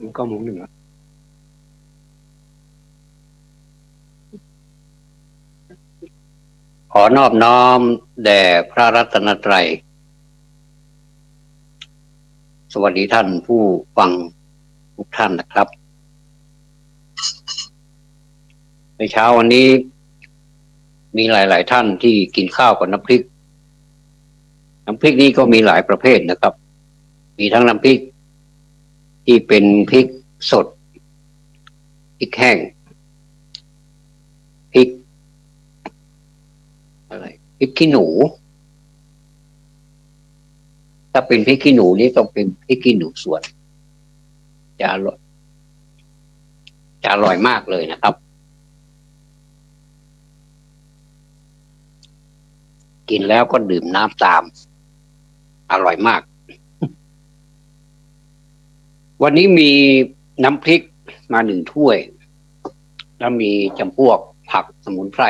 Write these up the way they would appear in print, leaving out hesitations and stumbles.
9:01แล้วขอนอบน้อมแด่พระรัตนตรัยสวัสดีท่านผู้ฟังทุกท่านนะครับในเช้าวันนี้มีหลายท่านที่กินข้าวกับน้ำพริกนี้ก็มีหลายประเภทนะครับมีทั้งน้ำพริกที่เป็นพริกสดพริกแห้งพริกขี้หนูถ้าเป็นพริกขี้หนูนี่ต้องเป็นพริกขี้หนูสวนจะอร่อยมากเลยนะครับกินแล้วก็ดื่มน้ำตามอร่อยมากวันนี้มีน้ำพริกมา1 ถ้วยแล้วมีจำพวกผักสมุนไพร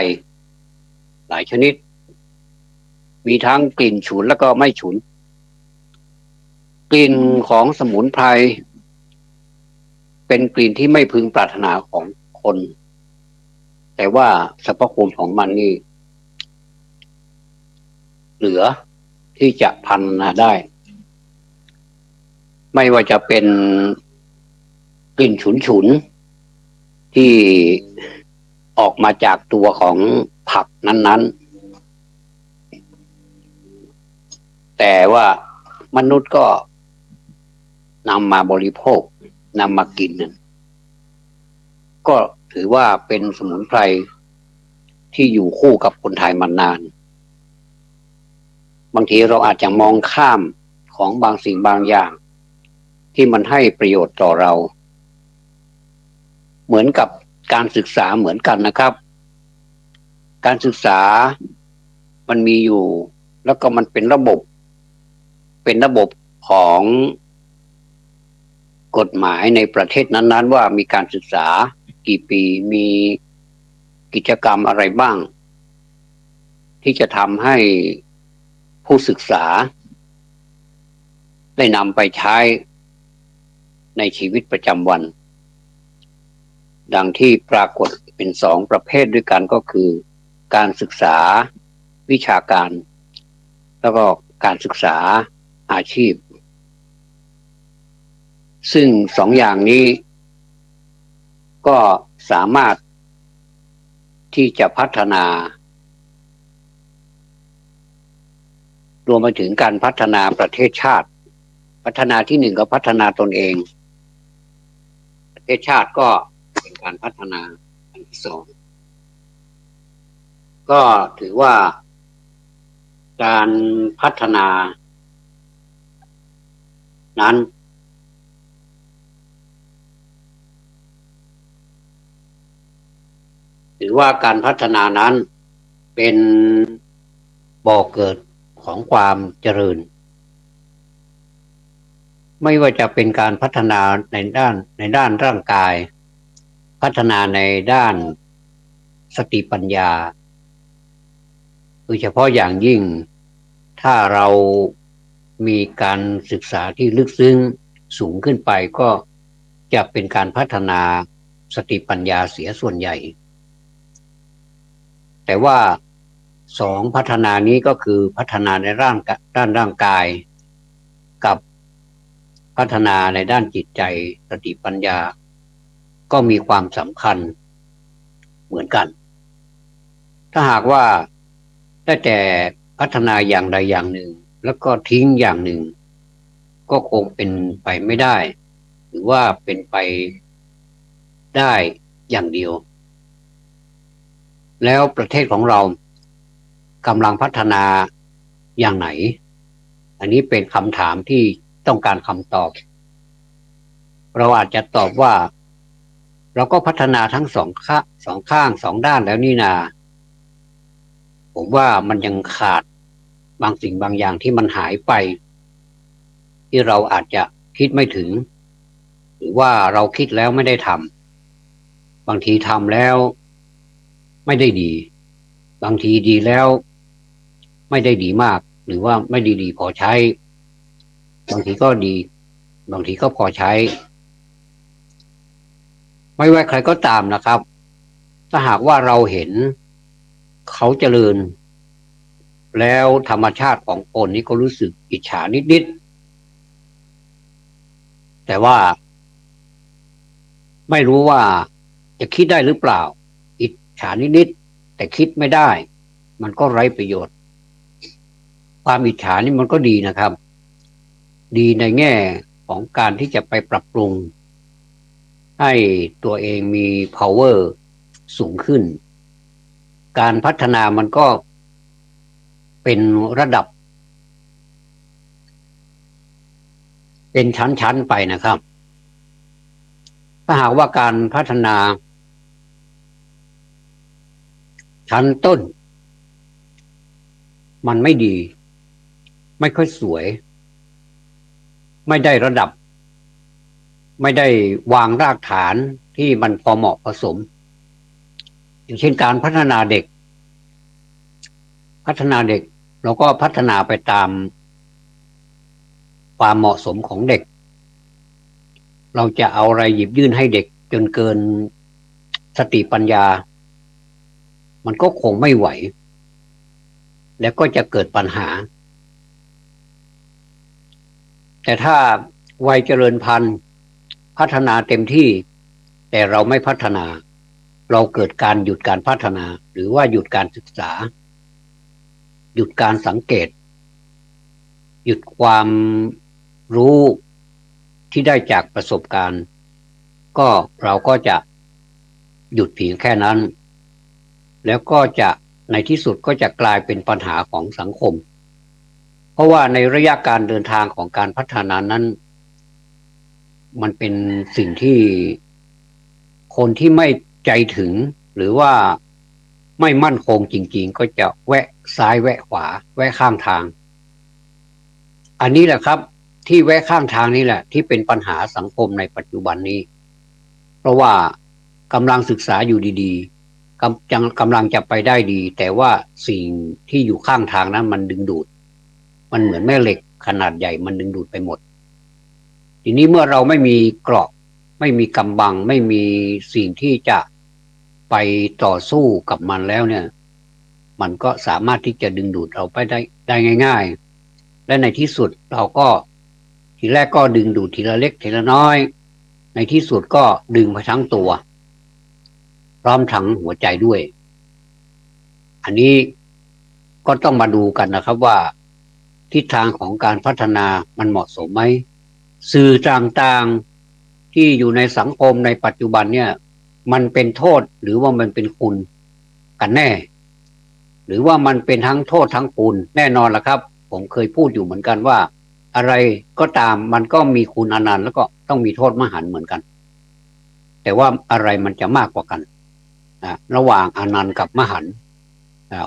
หลายชนิดมีทั้งกลิ่นฉุนแล้วก็ไม่ฉุนกลิ่นของสมุนไพรเป็นกลิ่นที่ไม่พึงปรารถนาของคนแต่ว่าสรรพคุณของมันนี่เหลือที่จะพรรณนาได้ไม่ว่าจะเป็นกลิ่นฉุนที่ออกมาจากตัวของผักนั้นๆแต่ว่ามนุษย์ก็นำมาบริโภคนำมากินก็ถือว่าเป็นสมุนไพรที่อยู่คู่กับคนไทยมานานบางทีเราอาจจะมองข้ามของบางสิ่งบางอย่างที่มันให้ประโยชน์ต่อเราเหมือนกับการศึกษาเหมือนกันนะครับการศึกษามันมีอยู่แล้วก็มันเป็นระบบของกฎหมายในประเทศนั้นๆว่ามีการศึกษากี่ปีมีกิจกรรมอะไรบ้างที่จะทำให้ผู้ศึกษาได้นำไปใช้ในชีวิตประจำวันดังที่ปรากฏเป็น2 ประเภทด้วยกันก็คือการศึกษาวิชาการแล้วก็การศึกษาอาชีพซึ่ง2 อย่างนี้ก็สามารถที่จะพัฒนารวมไปถึงการพัฒนาประเทศชาติพัฒนาที่1ก็พัฒนาตนเองประเทศชาติก็เป็นการพัฒนาอันที่2ก็ถือว่าการพัฒนานั้นถือว่าการพัฒนานั้นเป็นบ่อเกิดของความเจริญไม่ว่าจะเป็นการพัฒนาในด้านร่างกายพัฒนาในด้านสติปัญญาโดยเฉพาะอย่างยิ่งถ้าเรามีการศึกษาที่ลึกซึ้งสูงขึ้นไปก็จะเป็นการพัฒนาสติปัญญาเสียส่วนใหญ่แต่ว่า2 พัฒนานี้ก็คือพัฒนาในด้านร่างกายกับพัฒนาในด้านจิตใจสติปัญญาก็มีความสำคัญเหมือนกันถ้าหากว่าได้แต่พัฒนาอย่างใดอย่างหนึ่งแล้วก็ทิ้งอย่างหนึ่งก็คงเป็นไปไม่ได้หรือว่าเป็นไปได้อย่างเดียวแล้วประเทศของเรากำลังพัฒนาอย่างไหนอันนี้เป็นคำถามที่ต้องการคำตอบเราอาจจะตอบว่าเราก็พัฒนาทั้ง2 ข้าง2 ด้านแล้วนี่นาผมว่ามันยังขาดบางสิ่งบางอย่างที่มันหายไปที่เราอาจจะคิดไม่ถึงหรือว่าเราคิดแล้วไม่ได้ทำบางทีทำแล้วไม่ได้ดีบางทีดีแล้วไม่ได้ดีมากหรือว่าไม่ดีพอใช้บางทีก็ดีบางทีก็พอใช้ ไม่ว่าใครก็ตามนะครับถ้าหากว่าเราเห็นเขาเจริญแล้วธรรมชาติของคนนี้ก็รู้สึกอิจฉานิดๆแต่ว่าไม่รู้ว่าจะคิดได้หรือเปล่าอิจฉานิดๆแต่คิดไม่ได้มันก็ไร้ประโยชน์ความอิจฉานี่มันก็ดีนะครับดีในแง่ของการที่จะไปปรับปรุงให้ตัวเองมี power สูงขึ้นการพัฒนามันก็เป็นระดับเป็นชั้นๆไปนะครับถ้าหากว่าการพัฒนาชั้นต้นมันไม่ดีไม่ค่อยสวยไม่ได้ระดับไม่ได้วางรากฐานที่มันพอเหมาะพอสมอย่างเช่นการพัฒนาเด็กเราก็พัฒนาไปตามความเหมาะสมของเด็กเราจะเอาอะไรหยิบยื่นให้เด็กจนเกินสติปัญญามันก็คงไม่ไหวแล้วก็จะเกิดปัญหาแต่ถ้าวัยเจริญพันธุ์พัฒนาเต็มที่แต่เราไม่พัฒนาเราเกิดการหยุดการพัฒนาหรือว่าหยุดการศึกษาหยุดการสังเกตหยุดความรู้ที่ได้จากประสบการณ์ก็เราก็จะหยุดเพียงแค่นั้นแล้วก็จะในที่สุดก็จะกลายเป็นปัญหาของสังคมเพราะว่าในระยะการเดินทางของการพัฒนานั้นมันเป็นสิ่งที่คนที่ไม่ใจถึงหรือว่าไม่มั่นคงจริงๆก็จะแวะซ้ายแวะขวาแวะข้างทางอันนี้แหละครับที่แวะข้างทางนี้แหละที่เป็นปัญหาสังคมในปัจจุบันนี้เพราะว่ากำลังศึกษาอยู่ดีๆกำลังจะไปได้ดีแต่ว่าสิ่งที่อยู่ข้างทางนั้นมันดึงดูดมันเหมือนแม่เหล็กขนาดใหญ่มันดึงดูดไปหมดทีนี้เมื่อเราไม่มีเกราะไม่มีกำบังไม่มีสิ่งที่จะไปต่อสู้กับมันแล้วเนี่ยมันก็สามารถที่จะดึงดูดเราไปได้ง่ายๆและในที่สุดเราก็ทีแรกก็ดึงดูดทีละเล็กทีละน้อยในที่สุดก็ดึงไปทั้งตัวพร้อมทั้งหัวใจด้วยอันนี้ก็ต้องมาดูกันนะครับว่าทิศทางของการพัฒนามันเหมาะสมไหมสื่อต่างๆที่อยู่ในสังคมในปัจจุบันเนี่ยมันเป็นโทษหรือว่ามันเป็นคุณกันแน่หรือว่ามันเป็นทั้งโทษทั้งคุณแน่นอนละครับผมเคยพูดอยู่เหมือนกันว่าอะไรก็ตามมันก็มีคุณอนันต์แล้วก็ต้องมีโทษมหันต์เหมือนกันแต่ว่าอะไรมันจะมากกว่ากันระหว่างอนันต์กับมหันต์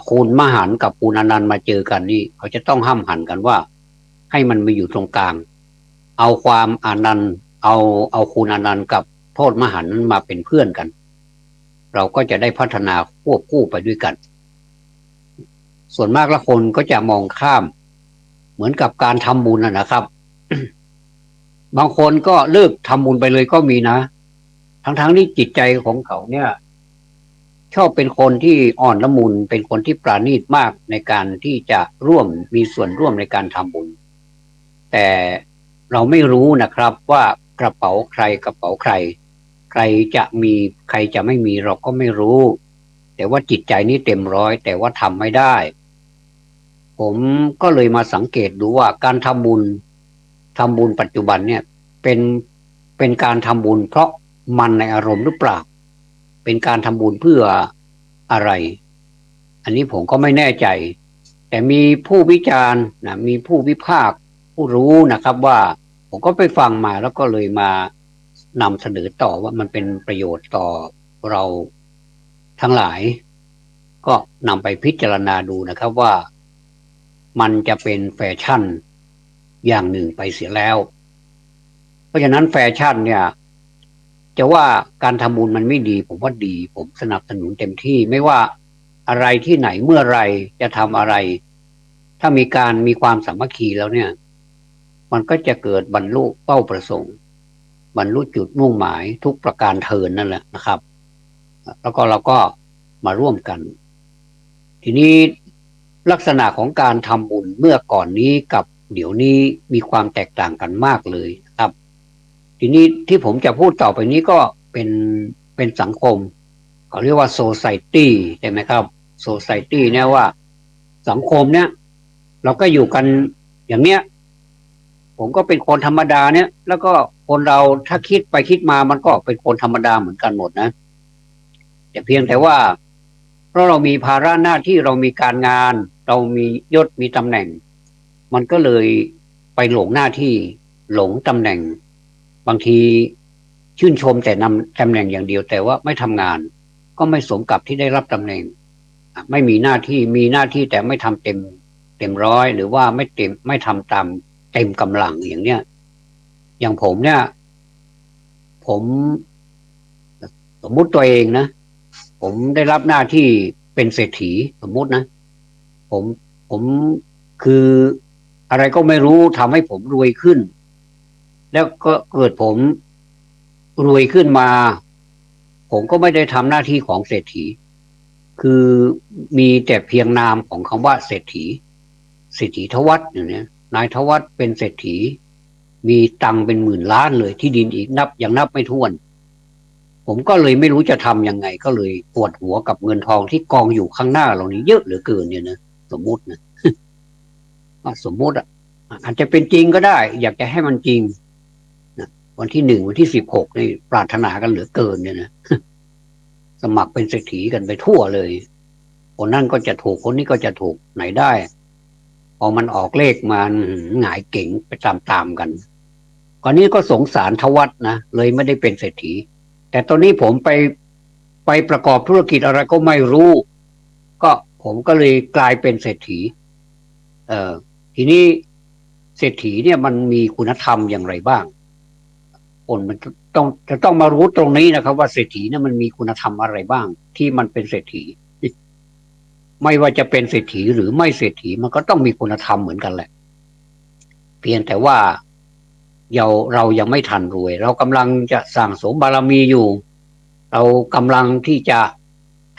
คูณมหันต์กับคูณอนันต์มาเจอกันนี่เขาจะต้องห้ามหันกันว่าให้มันมาอยู่ตรงกลางเอาความอนันต์เอาคูณอนันต์กับโทษมหันต์นั้นมาเป็นเพื่อนกันเราก็จะได้พัฒนาควบคู่ไปด้วยกันส่วนมากละคนก็จะมองข้ามเหมือนกับการทำบุญนะครับ บางคนก็เลิกทำบุญไปเลยก็มีนะทั้งที่จิตใจของเขาเนี่ยชอบเป็นคนที่อ่อนละมุนเป็นคนที่ปราณีตมากในการที่จะมีส่วนร่วมในการทำบุญแต่เราไม่รู้นะครับว่ากระเป๋าใครกระเป๋าใครใครจะมีใครจะไม่มีเราก็ไม่รู้แต่ว่าจิตใจนี้เต็มร้อยแต่ว่าทำไม่ได้ผมก็เลยมาสังเกตดูว่าการทำบุญปัจจุบันเนี่ยเป็นเป็นการทำบุญเพราะมันในอารมณ์หรือเปล่าเป็นการทำบุญเพื่ออะไรอันนี้ผมก็ไม่แน่ใจแต่มีผู้วิจารณ์นะมีผู้วิพากษ์ผู้รู้นะครับว่าผมก็ไปฟังมาแล้วก็เลยมานำเสนอต่อว่ามันเป็นประโยชน์ต่อเราทั้งหลายก็นำไปพิจารณาดูนะครับว่ามันจะเป็นแฟชั่นอย่างหนึ่งไปเสียแล้วเพราะฉะนั้นแฟชั่นเนี่ยจะว่าการทำบุญมันไม่ดีผมว่าดีผมสนับสนุนเต็มที่ไม่ว่าอะไรที่ไหนเมื่อไรจะทำอะไรถ้ามีความสามัคคีแล้วเนี่ยมันก็จะเกิดบรรลุเป้าประสงค์ บรรลุจุดมุ่งหมายทุกประการเทินนั่นแหละนะครับแล้วก็เราก็มาร่วมกันทีนี้ลักษณะของการทำบุญเมื่อก่อนนี้กับเดี๋ยวนี้มีความแตกต่างกันมากเลยครับทีนี้ที่ผมจะพูดต่อไปนี้ก็เป็นสังคมเขาเรียกว่า society ใช่ไหมครับ society เนี่ยว่าสังคมเนี่ยเราก็อยู่กันอย่างเนี้ยผมก็เป็นคนธรรมดาเนี่ยแล้วก็คนเราถ้าคิดไปคิดมามันก็เป็นคนธรรมดาเหมือนกันหมดนะแต่เพียงแต่ว่าเพราะเรามีภาระหน้าที่เรามีการงานเรามียศมีตำแหน่งมันก็เลยไปหลงหน้าที่หลงตำแหน่งบางทีชื่นชมแต่นำตำแหน่งอย่างเดียวแต่ว่าไม่ทำงานก็ไม่สมกับที่ได้รับตำแหน่งไม่มีหน้าที่มีหน้าที่แต่ไม่ทำเต็มร้อยหรือว่าไม่ทำตามเต็มกำลังอย่างเนี้ยอย่างผมเนี่ยผมสมมุติตัวเองนะผมได้รับหน้าที่เป็นเศรษฐีสมมุตินะผมคืออะไรก็ไม่รู้ทำให้ผมรวยขึ้นแล้วก็เกิดผมรวยขึ้นมาผมก็ไม่ได้ทำหน้าที่ของเศรษฐีคือมีแต่เพียงนามของคำว่าเศรษฐีทวัฒน์อย่างนี้นายทวัฒน์เป็นเศรษฐีมีตังเป็นหมื่นล้านเลยที่ดินอีกยังนับไม่ถ้วนผมก็เลยไม่รู้จะทำยังไงก็เลยปวดหัวกับเงินทองที่กองอยู่ข้างหน้าเรานี้เยอะเหลือเกินเนี่ยนะสมมุตินะสมมุติอาจจะเป็นจริงก็ได้อยากจะให้มันจริงนะวันที่1วันที่16นี่ปรารถนากันเหลือเกินเนี่ยนะสมัครเป็นเศรษฐีกันไปทั่วเลยคนนั่นก็จะถูกคนนี้ก็จะถูกไหนได้พอมันออกเลขมาหงายเก่งไปตามกันก่อนนี้ก็สงสารทวัฒน์นะเลยไม่ได้เป็นเศรษฐีแต่ตอนนี้ผมไปประกอบธุรกิจอะไรก็ไม่รู้ก็ผมก็เลยกลายเป็นเศรษฐีทีนี้เศรษฐีเนี่ยมันมีคุณธรรมอย่างไรบ้างคนมันจะต้องมารู้ตรงนี้นะครับว่าเศรษฐีเนี่ยมันมีคุณธรรมอะไรบ้างที่มันเป็นเศรษฐีไม่ว่าจะเป็นเศรษฐีหรือไม่เศรษฐีมันก็ต้องมีคุณธรรมเหมือนกันแหละเพียงแต่ว่าเรายังไม่ทันรวยเรากำลังจะสั่งสมบารมีอยู่เรากำลังที่จะ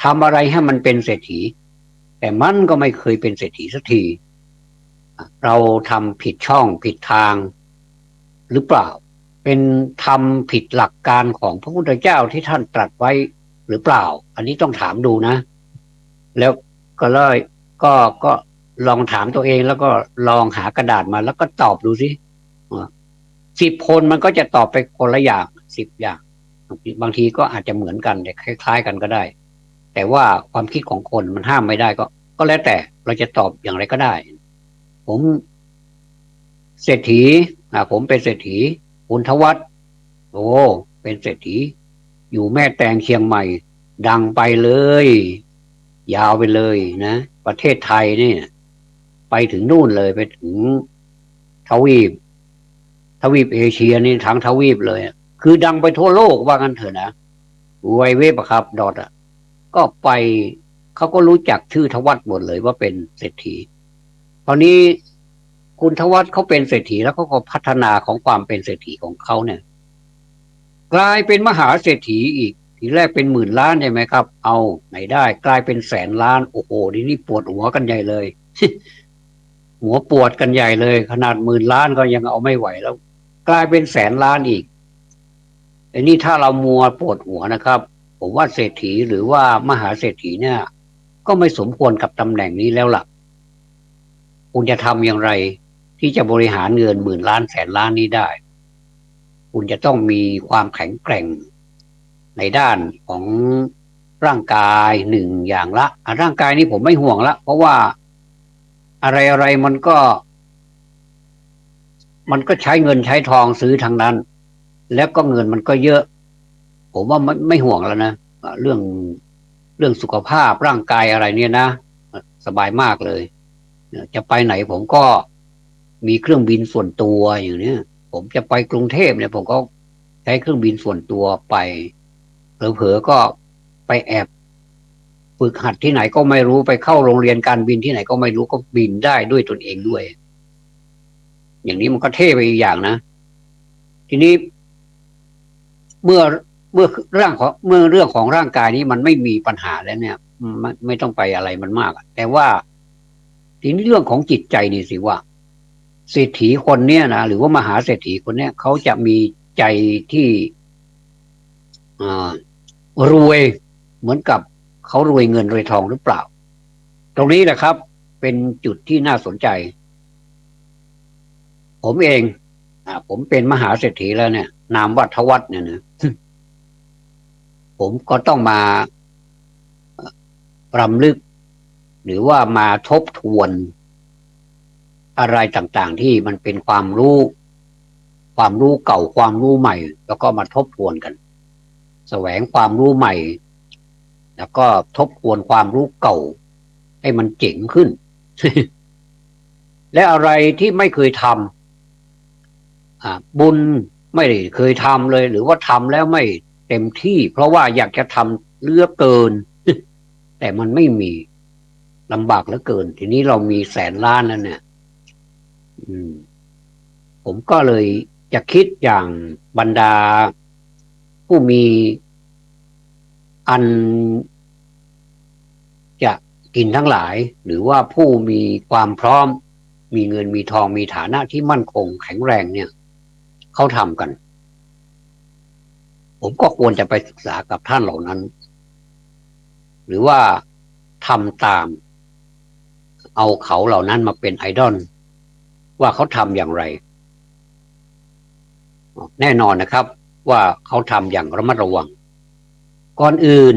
ทำอะไรให้มันเป็นเศรษฐีแต่มันก็ไม่เคยเป็นเศรษฐีสักทีเราทำผิดช่องผิดทางหรือเปล่าเป็นทำผิดหลักการของพระพุทธเจ้าที่ท่านตรัสไว้หรือเปล่าอันนี้ต้องถามดูนะแล้วก็เลยก็ลองถามตัวเองแล้วก็ลองหากระดาษมาแล้วก็ตอบดูสิ10 คนมันก็จะตอบไปคนละอย่าง10 อย่างบางทีก็อาจจะเหมือนกันแต่คล้ายๆกันก็ได้แต่ว่าความคิดของคนมันห้ามไม่ได้ก็แล้วแต่เราจะตอบอย่างไรก็ได้ผมเศรษฐีผมเป็นเศรษฐีคุณทวัฒน์โอ้เป็นเศรษฐีอยู่แม่แตงเชียงใหม่ดังไปเลยยาวไปเลยนะประเทศไทยเนี่ยไปถึงนู่นเลยไปถึงทวีปเอเชียนี่ทั้งทวีปเลยคือดังไปทั่วโลกว่างั้นเถอะนะไวเว็บครับดอทก็ไปเขาก็รู้จักชื่อทวัฒน์หมดเลยว่าเป็นเศรษฐีตอนนี้คุณทวัฒน์เขาเป็นเศรษฐีแล้วเขาก็พัฒนาของความเป็นเศรษฐีของเขาเนี่ยกลายเป็นมหาเศรษฐีอีกทีแรกเป็นหมื่นล้านใช่ไหมครับเอาไหนได้กลายเป็นแสนล้านโอ้โหนี่ปวดหัวกันใหญ่เลย หัวปวดกันใหญ่เลยขนาดหมื่นล้านก็ยังเอาไม่ไหวแล้วกลายเป็นแสนล้านอีกอันนี้ถ้าเรามัวปวดหัวนะครับผมว่าเศรษฐีหรือว่ามหาเศรษฐีเนี่ยก็ไม่สมควรกับตำแหน่งนี้แล้วล่ะคุณจะทำอย่างไรที่จะบริหารเงินหมื่นล้านแสนล้านนี้ได้คุณจะต้องมีความแข็งแกร่งในด้านของร่างกาย1 อย่างละร่างกายนี้ผมไม่ห่วงละเพราะว่าอะไรมันก็ใช้เงินใช้ทองซื้อทางนั้นแล้วก็เงินมันก็เยอะผมว่าไม่ห่วงแล้วนะเรื่องสุขภาพร่างกายอะไรเนี่ยนะสบายมากเลยจะไปไหนผมก็มีเครื่องบินส่วนตัวอย่างนี้ผมจะไปกรุงเทพเนี่ยผมก็ใช้เครื่องบินส่วนตัวไปเผลอๆก็ไปแอบฝึกหัดที่ไหนก็ไม่รู้ไปเข้าโรงเรียนการบินที่ไหนก็ไม่รู้ก็บินได้ด้วยตนเองด้วยอย่างนี้มันก็เท่ไปอีกอย่างนะทีนี้ เมื่อเมื่อเรื่องของร่างกายนี้มันไม่มีปัญหาแล้วเนี่ยไม่ต้องไปอะไรมันมากแต่ว่าทีนี้เรื่องของจิตใจนี่สิว่าเศรษฐีคนเนี้ยนะหรือว่ามหาเศรษฐีคนเนี้ยเขาจะมีใจที่อ่ารวยเหมือนกับเขารวยเงินรวยทองหรือเปล่าตรงนี้แหละครับเป็นจุดที่น่าสนใจผมเองผมเป็นมหาเศรษฐีแล้วเนี่ยนามวัฒวัฒน์เนี่ยนะผมก็ต้องมารำลึกหรือว่ามาทบทวนอะไรต่างๆที่มันเป็นความรู้เก่าความรู้ใหม่แล้วก็มาทบทวนกันแสวงความรู้ใหม่แล้วก็ทบทวนความรู้เก่าให้มันเจ๋งขึ้น และอะไรที่ไม่เคยทำบุญไม่ได้เคยทำเลยหรือว่าทำแล้วไม่เต็มที่เพราะว่าอยากจะทำเหลือเกิน แต่มันไม่มีลำบากเหลือเกินทีนี้เรามี100,000,000แล้วเนี่ยผมก็เลยจะคิดอย่างบรรดาผู้มีอันจะกินทั้งหลายหรือว่าผู้มีความพร้อมมีเงินมีทองมีฐานะที่มั่นคงแข็งแรงเนี่ยเขาทำกันผมก็ควรจะไปศึกษากับท่านเหล่านั้นหรือว่าทำตามเอาเขาเหล่านั้นมาเป็นไอดอลว่าเขาทำอย่างไรแน่นอนนะครับว่าเขาทำอย่างระมัดระวังก่อนอื่น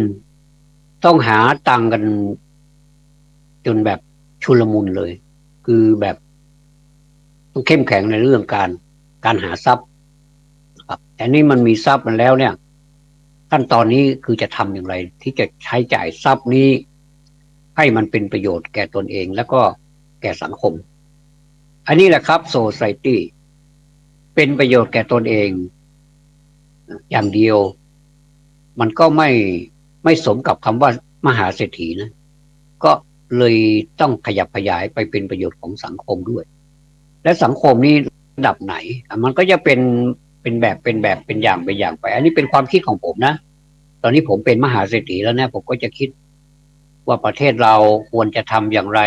ต้องหาตังค์กันจนแบบชุลมุนเลยคือแบบต้องเข้มแข็งในเรื่องการหาทรัพย์ครับแต่นี่มันมีทรัพย์มันแล้วเนี่ยขั้นตอนนี้คือจะทำอย่างไรที่จะใช้จ่ายทรัพย์นี้ให้มันเป็นประโยชน์แก่ตนเองแล้วก็แก่สังคมอันนี้แหละครับ society เป็นประโยชน์แก่ตนเองอย่างเดียวมันก็ไม่สมกับคำว่ามหาเศรษฐีนะก็เลยต้องขยับขยายไปเป็นประโยชน์ของสังคมด้วยและสังคมนี้ระดับไหนมันก็จะเป็นแบบเป็นอย่างไปอันนี้เป็นความคิดของผมนะตอนนี้ผมเป็นมหาเศรษฐีแล้วเนี่ยผมก็จะคิดว่าประเทศเราควรจะทำอย่างไร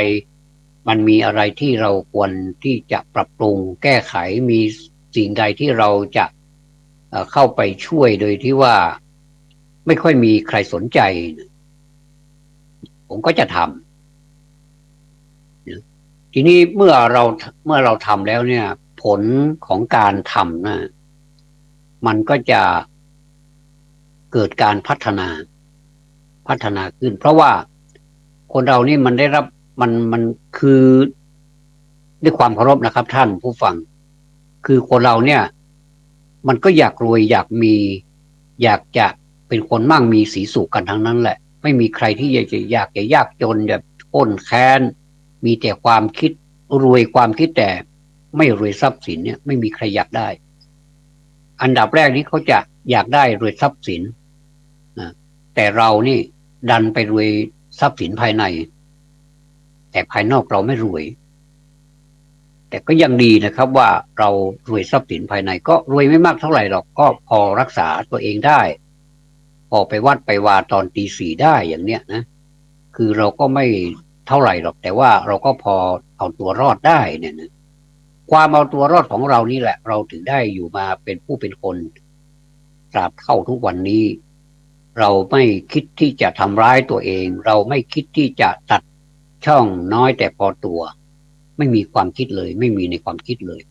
มันมีอะไรที่เราควรที่จะปรับปรุงแก้ไขมีสิ่งใดที่เราจะเข้าไปช่วยโดยที่ว่าไม่ค่อยมีใครสนใจผมก็จะทำทีนี้เมื่อเราทำแล้วเนี่ยผลของการทำนะมันก็จะเกิดการพัฒนาขึ้นเพราะว่าคนเรานี่มันได้รับมันคือด้วยความเคารพนะครับท่านผู้ฟังคือคนเราเนี่ยมันก็อยากรวยอยากมีอยากจะเป็นคนมั่งมีสีสุขกันทั้งนั้นแหละไม่มีใครที่อยากจะยากจนแบบอ้นแค้นมีแต่ความคิดรวยความคิดแต่ไม่รวยทรัพย์สินเนี่ยไม่มีใครอยากได้อันดับแรกนี้เขาจะอยากได้รวยทรัพย์สินแต่เรานี่ดันไปรวยทรัพย์สินภายในแต่ภายนอกเราไม่รวยแต่ก็ยังดีนะครับว่าเรารวยทรัพย์สินภายในก็รวยไม่มากเท่าไหร่หรอกก็พอรักษาตัวเองได้พอไปวัดไปวาตอนตี 4ได้อย่างเนี้ยนะคือเราก็ไม่เท่าไหร่หรอกแต่ว่าเราก็พอเอาตัวรอดได้เนี่ยนะความเอาตัวรอดของเรานี่แหละเราถึงได้อยู่มาเป็นผู้เป็นคนตราบเท่าทุกวันนี้เราไม่คิดที่จะทำร้ายตัวเองเราไม่คิดที่จะตัดช่องน้อยแต่พอตัวไม่มีความคิดเลยไม่มีในความคิดเลย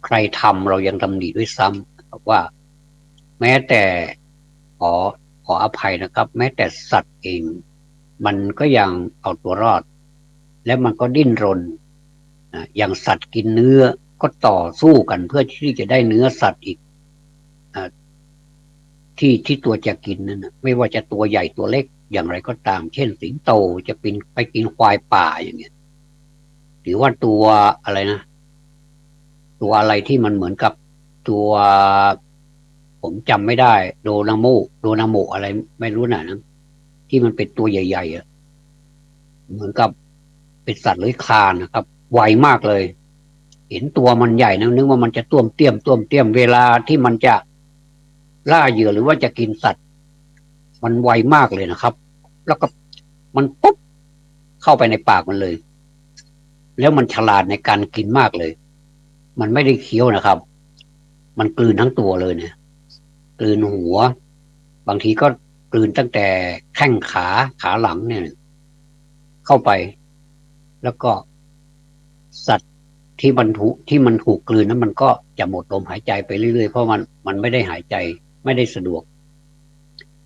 ใครทำเรายังตำหนิด้วยซ้ำว่าแม้แต่ขอขออภัยนะครับแม้แต่สัตว์เองมันก็ยังเอาตัวรอดและมันก็ดิ้นรนอย่างสัตว์กินเนื้อก็ต่อสู้กันเพื่อที่จะได้เนื้อสัตว์อีกที่ตัวจะกินนั่นนะไม่ว่าจะตัวใหญ่ตัวเล็กอย่างไรก็ตามเช่นสิงโตจะไปกินควายป่าอย่างเงี้ยหรือว่าตัวอะไรนะตัวอะไรที่มันเหมือนกับตัวผมจำไม่ได้โดนาโมอะไรไม่รู้นะที่มันเป็นตัวใหญ่ๆอ่ะเหมือนกับเป็นสัตว์เลื้อยคลานนะครับไวมากเลยเห็นตัวมันใหญ่นะนึกว่ามันจะต้วมเตี้ยมเวลาที่มันจะ ล่าเหยื่อหรือว่าจะกินสัตว์มันไวมากเลยนะครับแล้วก็มันปุ๊บเข้าไปในปากมันเลยแล้วมันฉลาดในการกินมากเลยมันไม่ได้เคี้ยวนะครับมันกลืนทั้งตัวเลยเนี่ยกลืนหัวบางทีก็กลืนตั้งแต่แข้งขาหลังเนี่ยเข้าไปแล้วก็สัตว์ที่มันถูกกลืนนั้นมันก็จะหมดลมหายใจไปเรื่อยๆเพราะมันไม่ได้หายใจไม่ได้สะดวก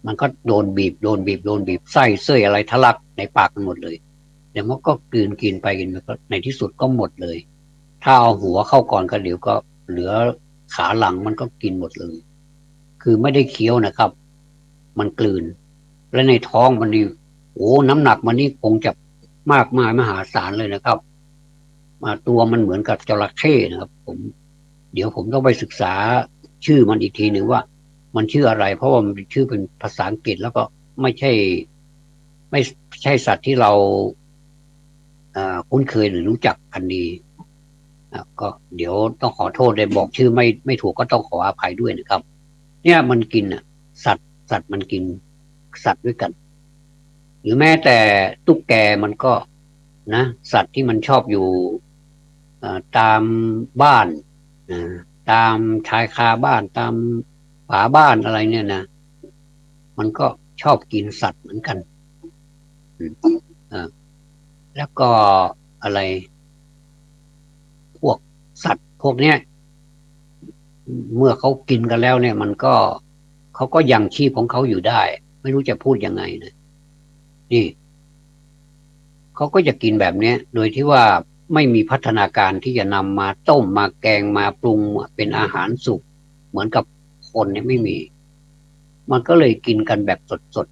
มันก็โดนบีบไส้เส้ยอะไรทะลักในปากมันหมดเลยเดี๋ยวมันก็กลืนกินไปกินมันก็ในที่สุดก็หมดเลยถ้าเอาหัวเข้าก่อนก็เดี๋ยวก็เหลือขาหลังมันก็กินหมดเลยคือไม่ได้เคี้ยวนะครับมันกลืนและในท้องมันนี่โอ้น้ำหนักมันนี่คงจะมากมายมหาศาลเลยนะครับมาตัวมันเหมือนกับจระเข้นะครับเดี๋ยวผมต้องไปศึกษาชื่อมันอีกทีหนึ่งว่ามันชื่ออะไรเพราะว่ามันเป็นชื่อเป็นภาษาอังกฤษแล้วก็ไม่ใช่ไม่ใช่สัตว์ที่เราคุ้นเคยหรือรู้จักกันดีก็เดี๋ยวต้องขอโทษได้บอกชื่อไม่ถูกก็ต้องขออภัยด้วยนะครับเนี่ยมันกินสัตว์มันกินสัตว์ด้วยกันหรือแม้แต่ตุ๊กแกมันก็นะสัตว์ที่มันชอบอยู่ตามบ้านตามชายคาบ้านตามฝาบ้านอะไรเนี่ยนะมันก็ชอบกินสัตว์เหมือนกันแล้วก็อะไรพวกสัตว์พวกเนี้ยเมื่อเขากินกันแล้วเนี่ยมันก็เขาก็ยังชีพของเขาอยู่ได้ไม่รู้จะพูดยังไงนะนี่เขาก็จะกินแบบนี้โดยที่ว่าไม่มีพัฒนาการที่จะนำมาต้มมาแกงมาปรุงเป็นอาหารสุกเหมือนกับคนเนี่ยไม่มีมันก็เลยกินกันแบบสด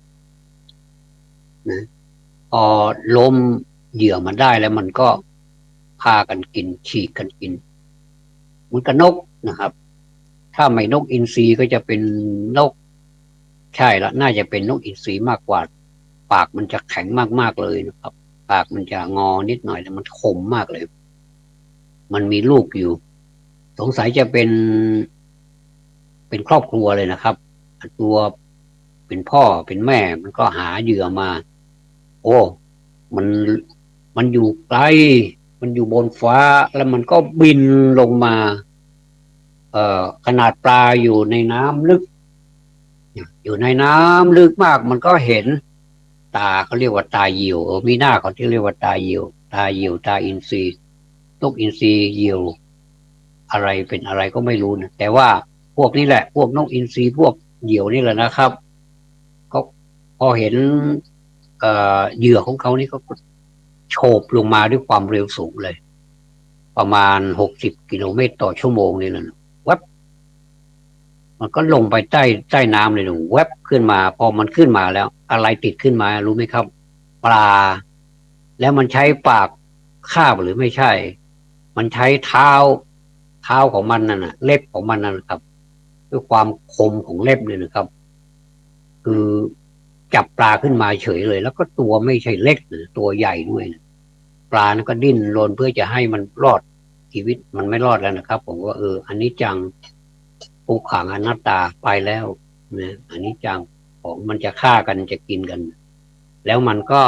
ๆนะพอล้มเหยื่อมันได้แล้วมันก็พากันกินฉีกกันกินเหมือนกับนกนะครับถ้าไม่นกอินทรีก็จะเป็นนกใช่ละน่าจะเป็นนกอินทรีมากกว่าปากมันจะแข็งมากๆเลยนะครับปากมันจะงอนิดหน่อยแต่มันคมมากเลยมันมีลูกอยู่สงสัยจะเป็นครอบครัวเลยนะครับตัวเป็นพ่อเป็นแม่มันก็หาเหยื่อมาโอ้มันมันอยู่ไกลมันอยู่บนฟ้าแล้วมันก็บินลงมาขนาดปลาอยู่ในน้ำลึกอยู่ในน้ำลึกมากมันก็เห็นตาเขาเรียกว่าตาเหยี่ยวมีหน้าเขาที่เรียกว่าตาเหยี่ยวตาอินทรีนกอินทรีเหยี่ยวอะไรเป็นอะไรก็ไม่รู้นะแต่ว่าพวกนี้แหละพวกนกอินทรีพวกเหยี่ยวนี่แหละนะครับก็พอเห็นเหยื่อของเขานี่ก็โฉบลงมาด้วยความเร็วสูงเลยประมาณ60 กิโลเมตรต่อชั่วโมงนี่แหละวับมันก็ลงไปใต้น้ำเลยหนูแวบขึ้นมาพอมันขึ้นมาแล้วอะไรติดขึ้นมารู้ไหมครับปลาแล้วมันใช้ปากคาบหรือไม่ใช่มันใช้เท้าของมันนั่นน่ะเล็บของมันนั่นครับด้วยความคมของเล็บเลยนะครับคือจับปลาขึ้นมาเฉยเลยแล้วก็ตัวไม่ใช่เล็กหรือตัวใหญ่ด้วยนะปลานั้นก็ดิ้นรนเพื่อจะให้มันรอดชีวิตมันไม่รอดแล้วนะครับผมว่าอันนี้จังผูกขังอนัตตาไปแล้วนะอันนี้จังของมันจะฆ่ากันจะกินกันแล้วมันก็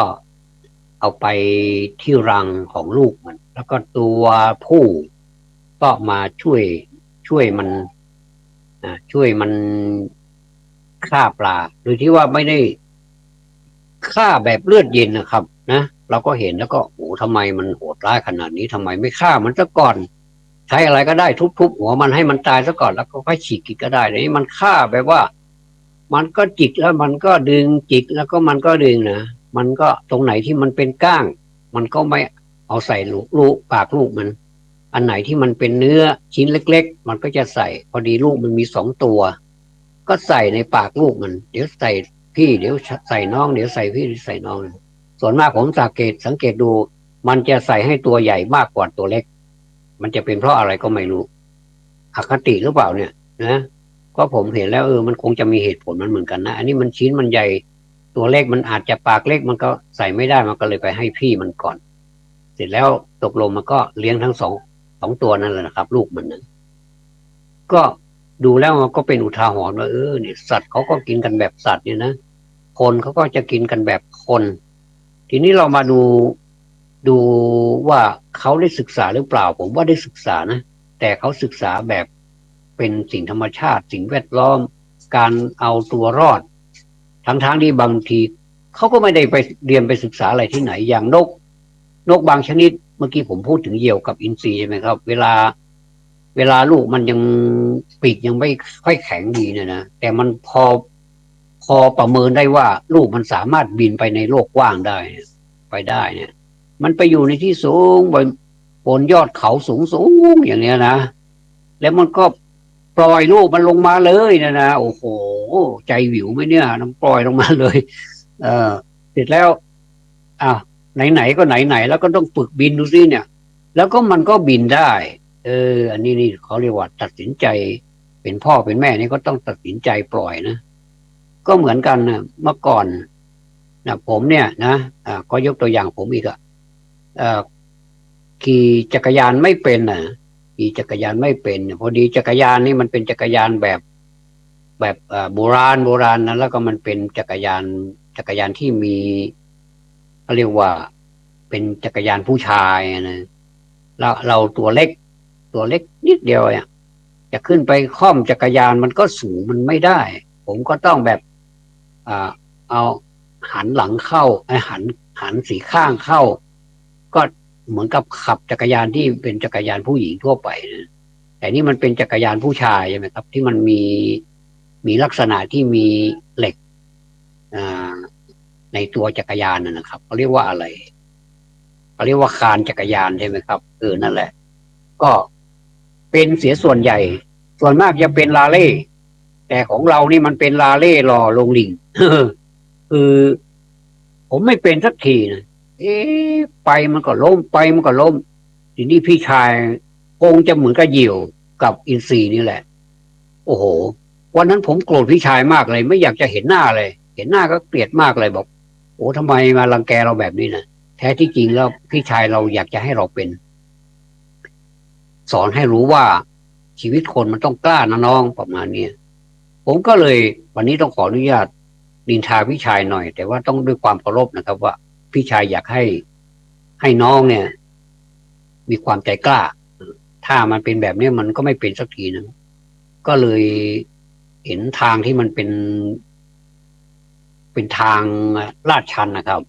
เอาไปที่รังของลูกมันแล้วก็ตัวผู้ก็มาช่วยมันช่วยมันฆ่าปลาโดยที่ว่าไม่ได้ฆ่าแบบเลือดเย็นนะครับนะเราก็เห็นแล้วก็โอ้ทำไมมันโหดร้ายขนาดนี้ทำไมไม่ฆ่ามันซะก่อนใช้อะไรก็ได้ทุบหัวมันให้มันตายซะก่อนแล้วก็ค่อยฉีกกินก็ได้นี่มันฆ่าแบบว่ามันก็จิกแล้วมันก็ดึงจิกแล้วก็มันก็ดึงนะมันก็ตรงไหนที่มันเป็นก้างมันก็ไม่เอาใส่ลูกปากลูกมันอันไหนที่มันเป็นเนื้อชิ้นเล็กๆมันก็จะใส่พอดีลูกมันมี2 ตัวก็ใส่ในปากลูกมันเดี๋ยวใส่พี่เดี๋ยวใส่น้องเดี๋ยวใส่พี่ใส่น้องส่วนมากผมสังเกตดูมันจะใส่ให้ตัวใหญ่มากกว่าตัวเล็กมันจะเป็นเพราะอะไรก็ไม่รู้อคติหรือเปล่าเนี่ยนะก็ผมเห็นแล้วมันคงจะมีเหตุผลมันเหมือนกันนะอันนี้มันชิ้นมันใหญ่ตัวเล็กมันอาจจะปากเล็กมันก็ใส่ไม่ได้มันก็เลยไปให้พี่มันก่อนเสร็จแล้วตกลงมันก็เลี้ยงทั้งสองตัวนั่นแหละนะครับลูกมันนั้นก็ ดูแล้วมันก็เป็นอุทาหรณ์ว่าเนี่ยสัตว์เขาก็กินกันแบบสัตว์เนี่ยนะคนเขาก็จะกินกันแบบคน ทีนี้เรามาดูว่าเขาได้ศึกษาหรือเปล่าผมว่าได้ศึกษานะแต่เขาศึกษาแบบเป็นสิ่งธรรมชาติสิ่งแวดล้อมการเอาตัวรอดทั้งที่บางทีเขาก็ไม่ได้ไปเรียนไปศึกษาอะไรที่ไหนอย่างนกบางชนิดเมื่อกี้ผมพูดถึงเหยี่ยวกับอินทรีใช่ไหมครับเวลาลูกมันยังปีกยังไม่ค่อยแข็งดีเนี่ยนะแต่มันพอประเมินได้ว่าลูกมันสามารถบินไปในโลกกว้างได้ไปได้เนี่ยมันไปอยู่ในที่สูงบนยอดเขาสูงอย่างเนี้ยนะแล้วมันก็ปล่อยลูกมันลงมาเลยนะโอ้โหใจวิวไหมเนี่ยน้ำปล่อยลงมาเลยเออเสร็จแล้วอ้าวไหนก็ไหนแล้วก็ต้องฝึกบินดูสิเนี่ยแล้วก็มันก็บินได้อันนี้นี่เขาเรียกว่าตัดสินใจเป็นพ่อเป็นแม่นี่ก็ต้องตัดสินใจปล่อยนะก็เหมือนกันนะเมื่อก่อนนะผมเนี่ยนะก็ยกตัวอย่างผมอีกขี่จักรยานไม่เป็นนะขี่จักรยานไม่เป็นพอดีจักรยานนี่มันเป็นจักรยานแบบโบราณนะแล้วก็มันเป็นจักรยานที่มีเขาเรียกว่าเป็นจักรยานผู้ชายนะแล้วเราตัวเล็กนิดเดียวเนี่ยจะขึ้นไปค่อมจักรยานมันก็สูงมันไม่ได้ผมก็ต้องแบบเอาหันหลังเข้าหันสีข้างเข้าก็เหมือนกับขับจักรยานที่เป็นจักรยานผู้หญิงทั่วไปนะแต่นี่มันเป็นจักรยานผู้ชายใช่ไหมครับที่มันมีลักษณะที่มีเหล็กในตัวจักรยานนะครับเขาเรียกว่าอะไรเขาเรียกว่าคานจักรยานใช่ไหมครับนั่นแหละก็เป็นเสียส่วนใหญ่ส่วนมากจะเป็นลาเล่แต่ของเรานี่มันเป็นลาเล่รอลงลิงคือผมไม่เป็นสักทีนะไปมันก็ล้มไปมันก็ล้มทีนี้พี่ชายคงจะเหมือนกับเหยี่ยวกับอินทรีนี่แหละโอ้โหวันนั้นผมโกรธพี่ชายมากเลยไม่อยากจะเห็นหน้าเลยเห็นหน้าก็เกลียดมากเลยบอกโอ้ทำไมมารังแกเราแบบนี้นะแท้ที่จริงแล้วพี่ชายเราอยากจะให้เราเป็นสอนให้รู้ว่าชีวิตคนมันต้องกล้านะน้องประมาณนี้ผมก็เลยวันนี้ต้องขออนุญาตนินทาพี่ชายหน่อยแต่ว่าต้องด้วยความเคารพนะครับว่าพี่ชายอยากให้น้องเนี่ยมีความใจกล้าถ้ามันเป็นแบบนี้มันก็ไม่เป็นสักทีนะก็เลยเห็นทางที่มันเป็นทางลาดชันนะครับ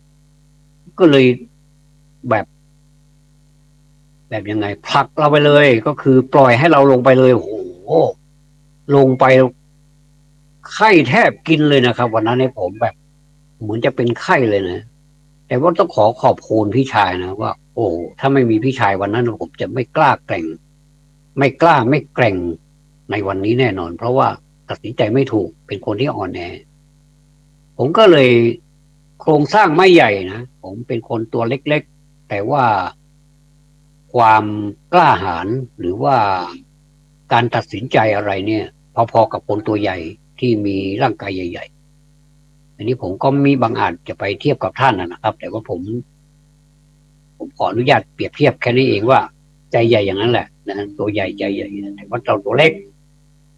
ก็เลยแบบยังไงผลักเราไปเลยก็คือปล่อยให้เราลงไปเลยโอ้โหลงไปไข้แทบกินเลยนะครับวันนั้นในผมแบบเหมือนจะเป็นไข้เลยนะแต่ว่าต้องขอบคุณพี่ชายนะว่าโอ้ถ้าไม่มีพี่ชายวันนั้นผมจะไม่กล้าแกร่งไม่กล้าไม่แกร่งในวันนี้แน่นอนเพราะว่าตัดสินใจไม่ถูกเป็นคนที่อ่อนแอผมก็เลยโครงสร้างไม่ใหญ่นะผมเป็นคนตัวเล็กๆแต่ว่าความกล้าหาญหรือว่าการตัดสินใจอะไรเนี่ยพอๆกับคนตัวใหญ่ที่มีร่างกายใหญ่ๆอันนี้ผมก็มีบางอาจจะไปเทียบกับท่านนะครับแต่ว่าผมขออนุญาตเปรียบเทียบแค่นี้เองว่าใจใหญ่อย่างนั้นแหละนะตัวใหญ่ใจใหญ่แต่ว่าเราตัวเล็ก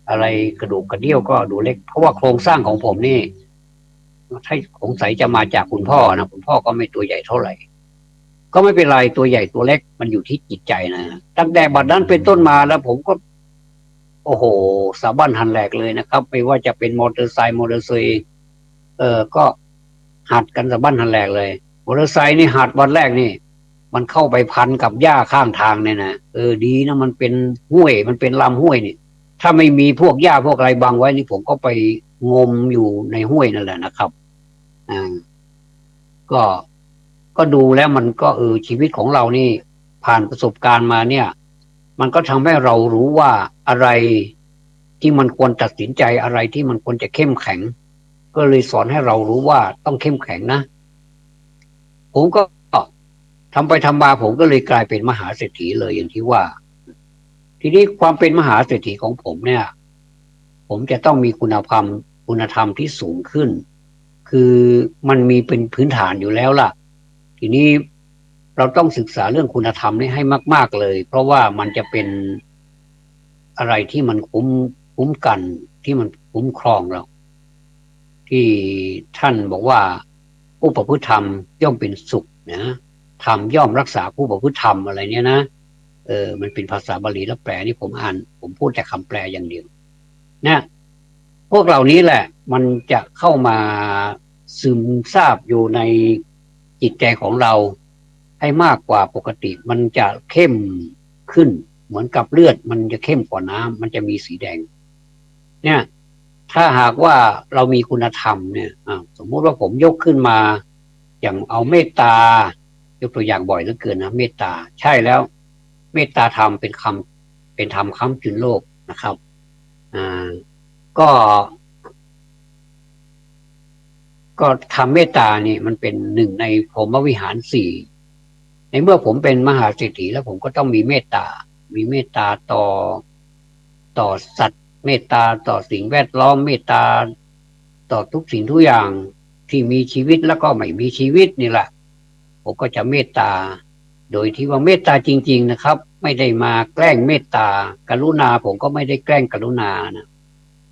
อะไรกระดูกกระเดี่ยวก็ดูเล็กเพราะว่าโครงสร้างของผมนี่ถ้าสงสัยจะมาจากคุณพ่อนะคุณพ่อก็ไม่ตัวใหญ่เท่าไหร่ก็ไม่เป็นไรตัวใหญ่ตัวเล็กมันอยู่ที่จิตใจนะตั้งแต่บัดนั้นเป็นต้นมาแล้วผมก็โอ้โหสะบั้นหันแหลกเลยนะครับไม่ว่าจะเป็นมอเตอร์ไซค์ก็หัดกันสะบั้นหันแหลกเลยมอเตอร์ไซค์นี่หัดวันแรกนี่มันเข้าไปพันกับหญ้าข้างทางเนี่ยนะดีนะมันเป็นห้วยมันเป็นลำห้วยนี่ถ้าไม่มีพวกหญ้าพวกอะไรบังไว้นี่ผมก็ไปงมอยู่ในห้วยนั่นแหละนะครับอ่าก็ก็ดูแล้วมันก็ชีวิตของเรานี่ผ่านประสบการณ์มาเนี่ยมันก็ทำให้เรารู้ว่าอะไรที่มันควรตัดสินใจอะไรที่มันควรจะเข้มแข็งก็เลยสอนให้เรารู้ว่าต้องเข้มแข็งนะผมก็ทำไปทำมาผมก็เลยกลายเป็นมหาเศรษฐีเลยอย่างที่ว่าทีนี้ความเป็นมหาเศรษฐีของผมเนี่ยผมจะต้องมีคุณธรรมที่สูงขึ้นคือมันมีเป็นพื้นฐานอยู่แล้วล่ะทีนี้เราต้องศึกษาเรื่องคุณธรรมนี้ให้มากๆเลยเพราะว่ามันจะเป็นอะไรที่มันคุ้ม คุ้มกันที่มันคุ้มครองเราที่ท่านบอกว่าผู้ประพฤติธรรมย่อมเป็นสุขนะธรรมย่อมรักษาผู้ประพฤติธรรมอะไรเนี่ยนะมันเป็นภาษาบาลีแล้วแปลนี่ผมอ่านผมพูดแต่คำแปลอย่างเดียวนะพวกเหล่านี้แหละมันจะเข้ามาซึมซาบอยู่ในจิตใจของเราให้มากกว่าปกติมันจะเข้มขึ้นเหมือนกับเลือดมันจะเข้มกว่าน้ำมันจะมีสีแดงเนี่ยถ้าหากว่าเรามีคุณธรรมเนี่ยสมมุติว่าผมยกขึ้นมาอย่างเอาเมตตายกตัวอย่างบ่อยเหลือเกินนะเมตตาใช่แล้วเมตตาธรรมเป็นธรรมค้ำจุนโลกนะครับก็ทำเมตตานี่มันเป็นหนึ่งในพรหมวิหารสี่ในเมื่อผมเป็นมหาเศรษฐีแล้วผมก็ต้องมีเมตตาต่อสัตว์เมตตาต่อสิ่งแวดล้อมเมตตาต่อทุกสิ่งทุกอย่างที่มีชีวิตแล้วก็ไม่มีชีวิตนี่แหละผมก็จะเมตตาโดยที่ว่าเมตตาจริงๆนะครับไม่ได้มาแกล้งเมตตากรุณาผมก็ไม่ได้แกล้งกรุณานะ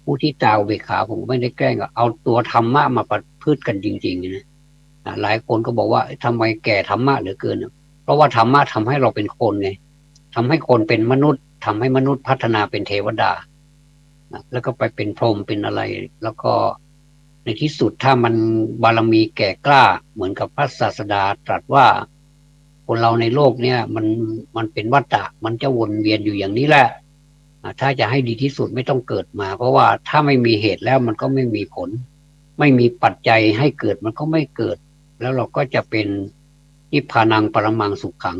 ผู้ที่ตาอุเบกขาผมไม่ได้แกล้งเอาตัวธรรมะมาประพฤติกันจริงๆนะหลายคนก็บอกว่าทำไมแก่ธรรมะเหลือเกินเพราะว่าธรรมะทำให้เราเป็นคนไงทำให้คนเป็นมนุษย์ทำให้มนุษย์พัฒนาเป็นเทวดาแล้วก็ไปเป็นพรหมเป็นอะไรแล้วก็ในที่สุดถ้ามันบารมีแก่กล้าเหมือนกับพระศาสดาตรัสว่าคนเราในโลกเนี่ยมันเป็นวัฏฏะมันจะวนเวียนอยู่อย่างนี้แหละถ้าจะให้ดีที่สุดไม่ต้องเกิดมาเพราะว่าถ้าไม่มีเหตุแล้วมันก็ไม่มีผลไม่มีปัจจัยให้เกิดมันก็ไม่เกิดแล้วเราก็จะเป็นนิพพานังปรมังสุขขัง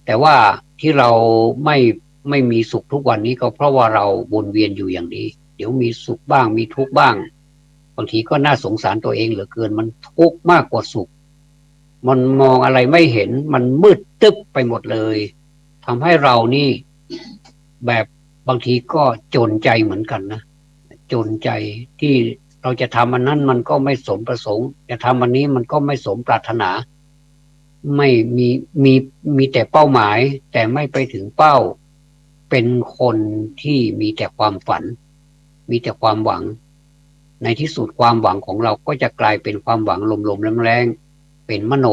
แต่ว่าที่เราไม่มีสุขทุกวันนี้ก็เพราะว่าเราวนเวียนอยู่อย่างนี้เดี๋ยวมีสุขบ้างมีทุกข์บ้างบางทีก็น่าสงสารตัวเองเหลือเกินมันทุกข์มากกว่าสุขมันมองอะไรไม่เห็นมันมืดตึ๊บไปหมดเลยทำให้เรานี่แบบบางทีก็จนใจเหมือนกันนะจนใจที่เราจะทำอันนั้นมันก็ไม่สมประสงค์จะทำอันนี้มันก็ไม่สมปรารถนาไม่มีแต่เป้าหมายแต่ไม่ไปถึงเป้าเป็นคนที่มีแต่ความฝันมีแต่ความหวังในที่สุดความหวังของเราก็จะกลายเป็นความหวังลมๆแรงๆเป็นมโน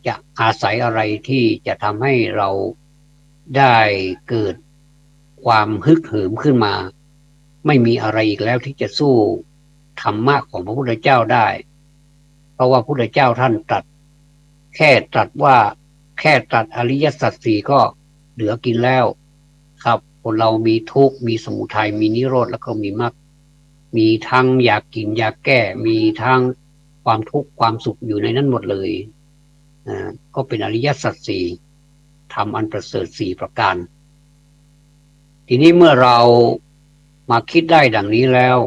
จะอาศัยอะไรที่จะทำให้เราได้เกิดความฮึกเหิมขึ้นมาไม่มีอะไรอีกแล้วที่จะสู้ธรรมะของพระพุทธเจ้าได้เพราะว่าพระพุทธเจ้าท่านตรัสแค่ตรัสอริยสัจสี่ก็เหลือกินแล้วครับคนเรามีทุกข์มีสมุทัยมีนิโรธแล้วก็มีมรรคมีทั้งอยากกินอยากแก้มีทั้งความทุกข์ความสุขอยู่ในนั้นหมดเลยก็เป็นอริยสัจสี่ธรรมอันประเสริฐสี่ประการทีนี้เมื่อเรามาคิดได้ดังนี้แล้ว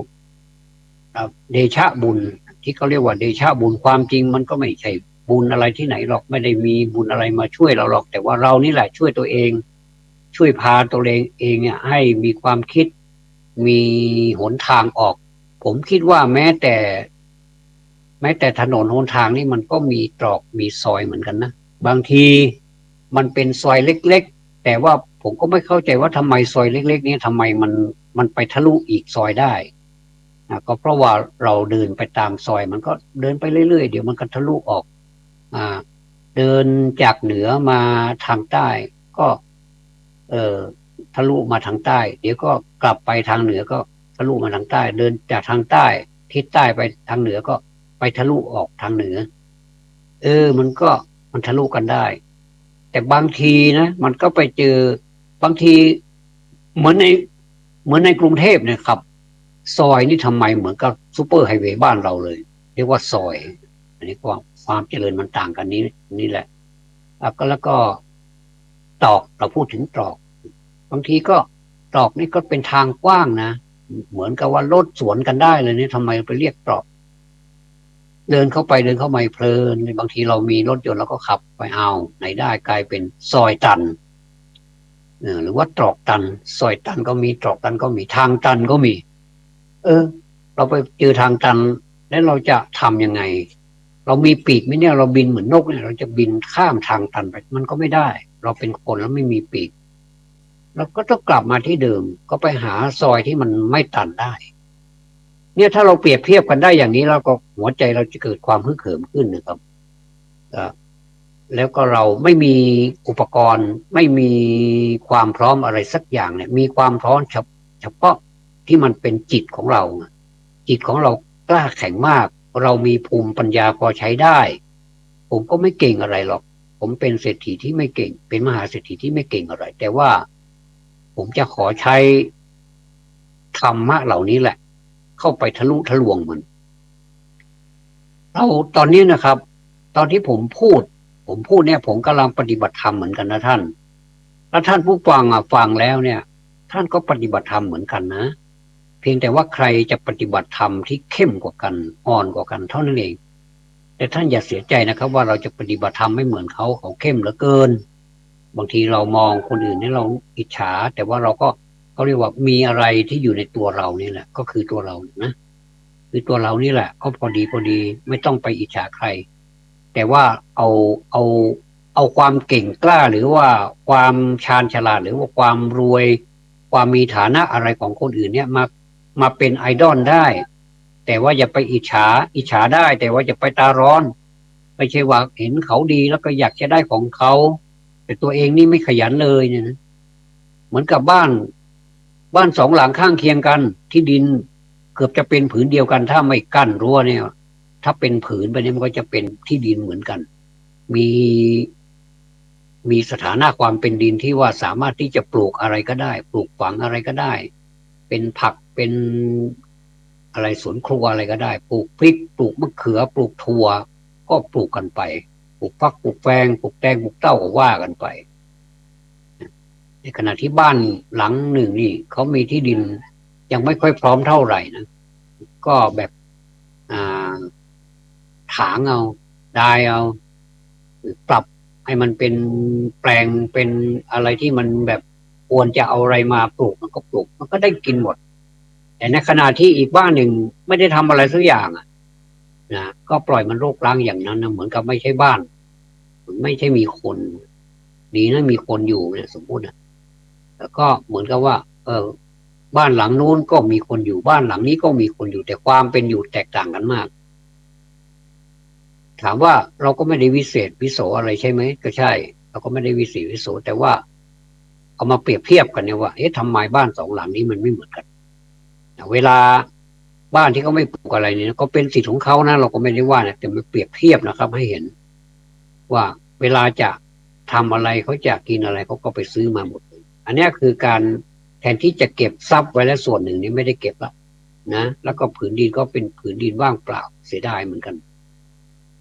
เดชะบุญที่เขาเรียกว่าเดชะบุญความจริงมันก็ไม่ใช่บุญอะไรที่ไหนหรอกไม่ได้มีบุญอะไรมาช่วยเราหรอกแต่ว่าเรานี่แหละช่วยตัวเองช่วยพาตัวเองเนี่ยให้มีความคิดมีหนทางออกผมคิดว่าแม้แต่ถนนหนทางนี่มันก็มีตรอกมีซอยเหมือนกันนะบางทีมันเป็นซอยเล็กๆแต่ว่าผมก็ไม่เข้าใจว่าทำไมซอยเล็กๆนี้ทำไมมันไปทะลุอีกซอยได้ก็เพราะว่าเราเดินไปตามซอยมันก็เดินไปเรื่อยๆเดี๋ยวมันก็ทะลุออกเดินจากเหนือมาทางใต้ก็ทะลุมาทางใต้เดี๋ยวก็กลับไปทางเหนือก็ทะลุมาทางใต้เดินจากทางใต้ทิศใต้ไปทางเหนือก็ไปทะลุออกทางเหนือมันทะลุกันได้แต่บางทีนะมันก็ไปเจอบางทีเหมือนในกรุงเทพเนี่ยครับซอยนี่ทำไมเหมือนกับซูเปอร์ไฮเวย์บ้านเราเลยเรียกว่าซอยอันนี้ความเจริญมันต่างกันนี่แหละแล้วก็ตรอกเราพูดถึงตรอกบางทีก็ตรอกนี่ก็เป็นทางกว้างนะเหมือนกับว่ารถสวนกันได้เลยนี่ทำไมไปเรียกตรอกเดินเข้ามาเพลินบางทีเรามีรถยนต์เราก็ขับไปเอาไหนได้กลายเป็นซอยตันหรือว่าตรอกตันซอยตันก็มีตรอกตันก็มีทางตันก็มีเราไปเจอทางตันแล้วเราจะทำยังไงเรามีปีกไหมเนี่ยเราบินเหมือนนกเนี่ยเราจะบินข้ามทางตันไปมันก็ไม่ได้เราเป็นคนแล้วไม่มีปีก เราก็ต้องกลับมาที่เดิมก็ไปหาซอยที่มันไม่ตันได้เนี่ยถ้าเราเปรียบเทียบกันได้อย่างนี้แล้วก็หัวใจเราจะเกิดความฮึกเหิมขึ้นนะครับแล้วก็เราไม่มีอุปกรณ์ไม่มีความพร้อมอะไรสักอย่างเนี่ยมีความพร้อมเฉพาะที่มันเป็นจิตของเราจิตของเรากล้าแข็งมากเรามีภูมิปัญญาพอใช้ได้ผมก็ไม่เก่งอะไรหรอกผมเป็นเศรษฐีที่ไม่เก่งเป็นมหาเศรษฐีที่ไม่เก่งอะไรแต่ว่าผมจะขอใช้ธรรมะเหล่านี้แหละเข้าไปทะลุทะลวงมันเราตอนนี้นะครับตอนที่ผมพูดเนี่ยผมกำลังปฏิบัติธรรมเหมือนกันนะท่านแล้วท่านผู้ฟังฟังแล้วเนี่ยท่านก็ปฏิบัติธรรมเหมือนกันนะเพียงแต่ว่าใครจะปฏิบัติธรรมที่เข้มกว่ากันอ่อนกว่ากันเท่านั้นเองแต่ท่านอย่าเสียใจนะครับว่าเราจะปฏิบัติธรรมไม่เหมือนเขาเข้มเหลือเกินบางทีเรามองคนอื่นนี่เราอิจฉาแต่ว่าเราก็เขาเรียกว่ามีอะไรที่อยู่ในตัวเรานี่แหละก็คือตัวเรานะคือตัวเรานี่แหละก็พอดีไม่ต้องไปอิจฉาใครแต่ว่าเอาเอาเอาความเก่งกล้าหรือว่าความชาญฉลาดหรือว่าความรวยความมีฐานะอะไรของคนอื่นเนี่ยมาเป็นไอดอลได้แต่ว่าอย่าไปอิจฉาได้แต่ว่าอย่าไปตาร้อนไม่ใช่ว่าเห็นเขาดีแล้วก็อยากจะได้ของเขาแต่ตัวเองนี่ไม่ขยันเลยเนี่ยนะเหมือนกับบ้านสองหลังข้างเคียงกันที่ดินเกือบจะเป็นผืนเดียวกันถ้าไม่กั้นรั้วเนี่ยถ้าเป็นผืนไปเนี่ยมันก็จะเป็นที่ดินเหมือนกันมีมีสถานะความเป็นดินที่ว่าสามารถที่จะปลูกอะไรก็ได้ปลูกฝังอะไรก็ได้เป็นผักเป็นอะไรสวนครัวอะไรก็ได้ปลูกพริกปลูกมะเขือปลูกถั่วก็ปลูกกันไปปลูกฟักปลูกแฟงปลูกแตงปลูกเต้าก็ว่ากันไปในขณะที่บ้านหลังหนึ่งนี่เขามีที่ดินยังไม่ค่อยพร้อมเท่าไหร่นะก็แบบอ่าถางเอาดายเอาปรับให้มันเป็นแปลงเป็นอะไรที่มันแบบควรจะเอาอะไรมาปลูกมันก็ปลูกมันก็ได้กินหมดแต่ในขณะที่อีกบ้านหนึ่งไม่ได้ทำอะไรสักอย่างนะก็ปล่อยมันรกร้างอย่างนั้นนะเหมือนกับไม่ใช่บ้านไม่ใช่มีคนดีนะมีคนอยู่เนี่ยสมมุตินะแล้วก็เหมือนกับว่าบ้านหลังนู้นก็มีคนอยู่บ้านหลังนี้ก็มีคนอยู่แต่ความเป็นอยู่แตกต่างกันมากถามว่าเราก็ไม่ได้วิเศษวิโสอะไรใช่ไหมก็ใช่เราก็ไม่ได้วิเศษวิโสแต่ว่าเอามาเปรียบเทียบกันเนี่ยว่าเอ๊ะทำไมบ้านสองหลังนี้มันไม่เหมือนกันเวลาบ้านที่เขาไม่ปลูกอะไรเนี่ยก็เป็นสิทธิ์ของเขานะเราก็ไม่ได้ว่านะแต่มาเปรียบเทียบนะครับให้เห็นว่าเวลาจะทำอะไรเขาจะกินอะไรเขาก็ไปซื้อมาหมดเลยอันนี้คือการแทนที่จะเก็บทรัพย์ไว้แล้วส่วนหนึ่งนี้ไม่ได้เก็บละนะแล้วก็ผืนดินก็เป็นผืนดินว่างเปล่าเสียดายเหมือนกัน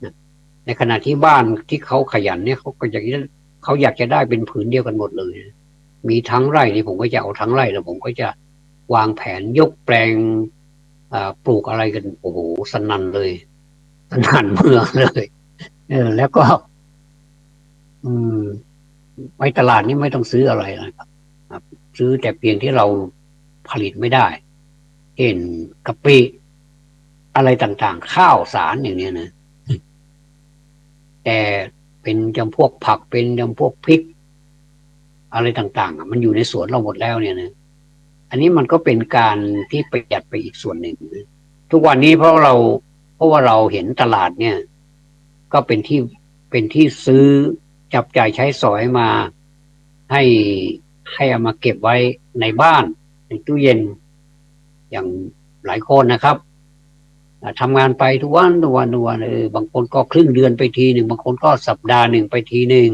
นะในขณะที่บ้านที่เขาขยันเนี่ยเขาอยากจะได้เป็นผืนเดียวกันหมดเลยนะมีทั้งไร่นี่ผมก็จะเอาทั้งไร่แล้วผมก็จะวางแผนยกแปลงปลูกอะไรกันโอ้โหสนั่นเลยสนั่นเมืองเลยแล้วก็อืมไปตลาดนี่ไม่ต้องซื้ออะไรนะครับซื้อแต่เพียงที่เราผลิตไม่ได้เช่นกะปิอะไรต่างๆข้าวสารอย่างเนี้ยนะแต่เป็นจำพวกผักเป็นจำพวกพริกอะไรต่างๆมันอยู่ในสวนเราหมดแล้วเนี่ยนะอันนี้มันก็เป็นการที่ประหยัดไปอีกส่วนหนึ่งนะทุกวันนี้เพราะว่าเราเห็นตลาดเนี่ยก็เป็นที่ซื้อจับจ่ายใช้สอยมาให้ให้เอามาเก็บไว้ในบ้านในตู้เย็นอย่างหลายคนนะครับทำงานไปทุกวันบางคนก็ครึ่งเดือนไปทีหนึ่งบางคนก็สัปดาห์หนึ่งไปทีหนึ่ง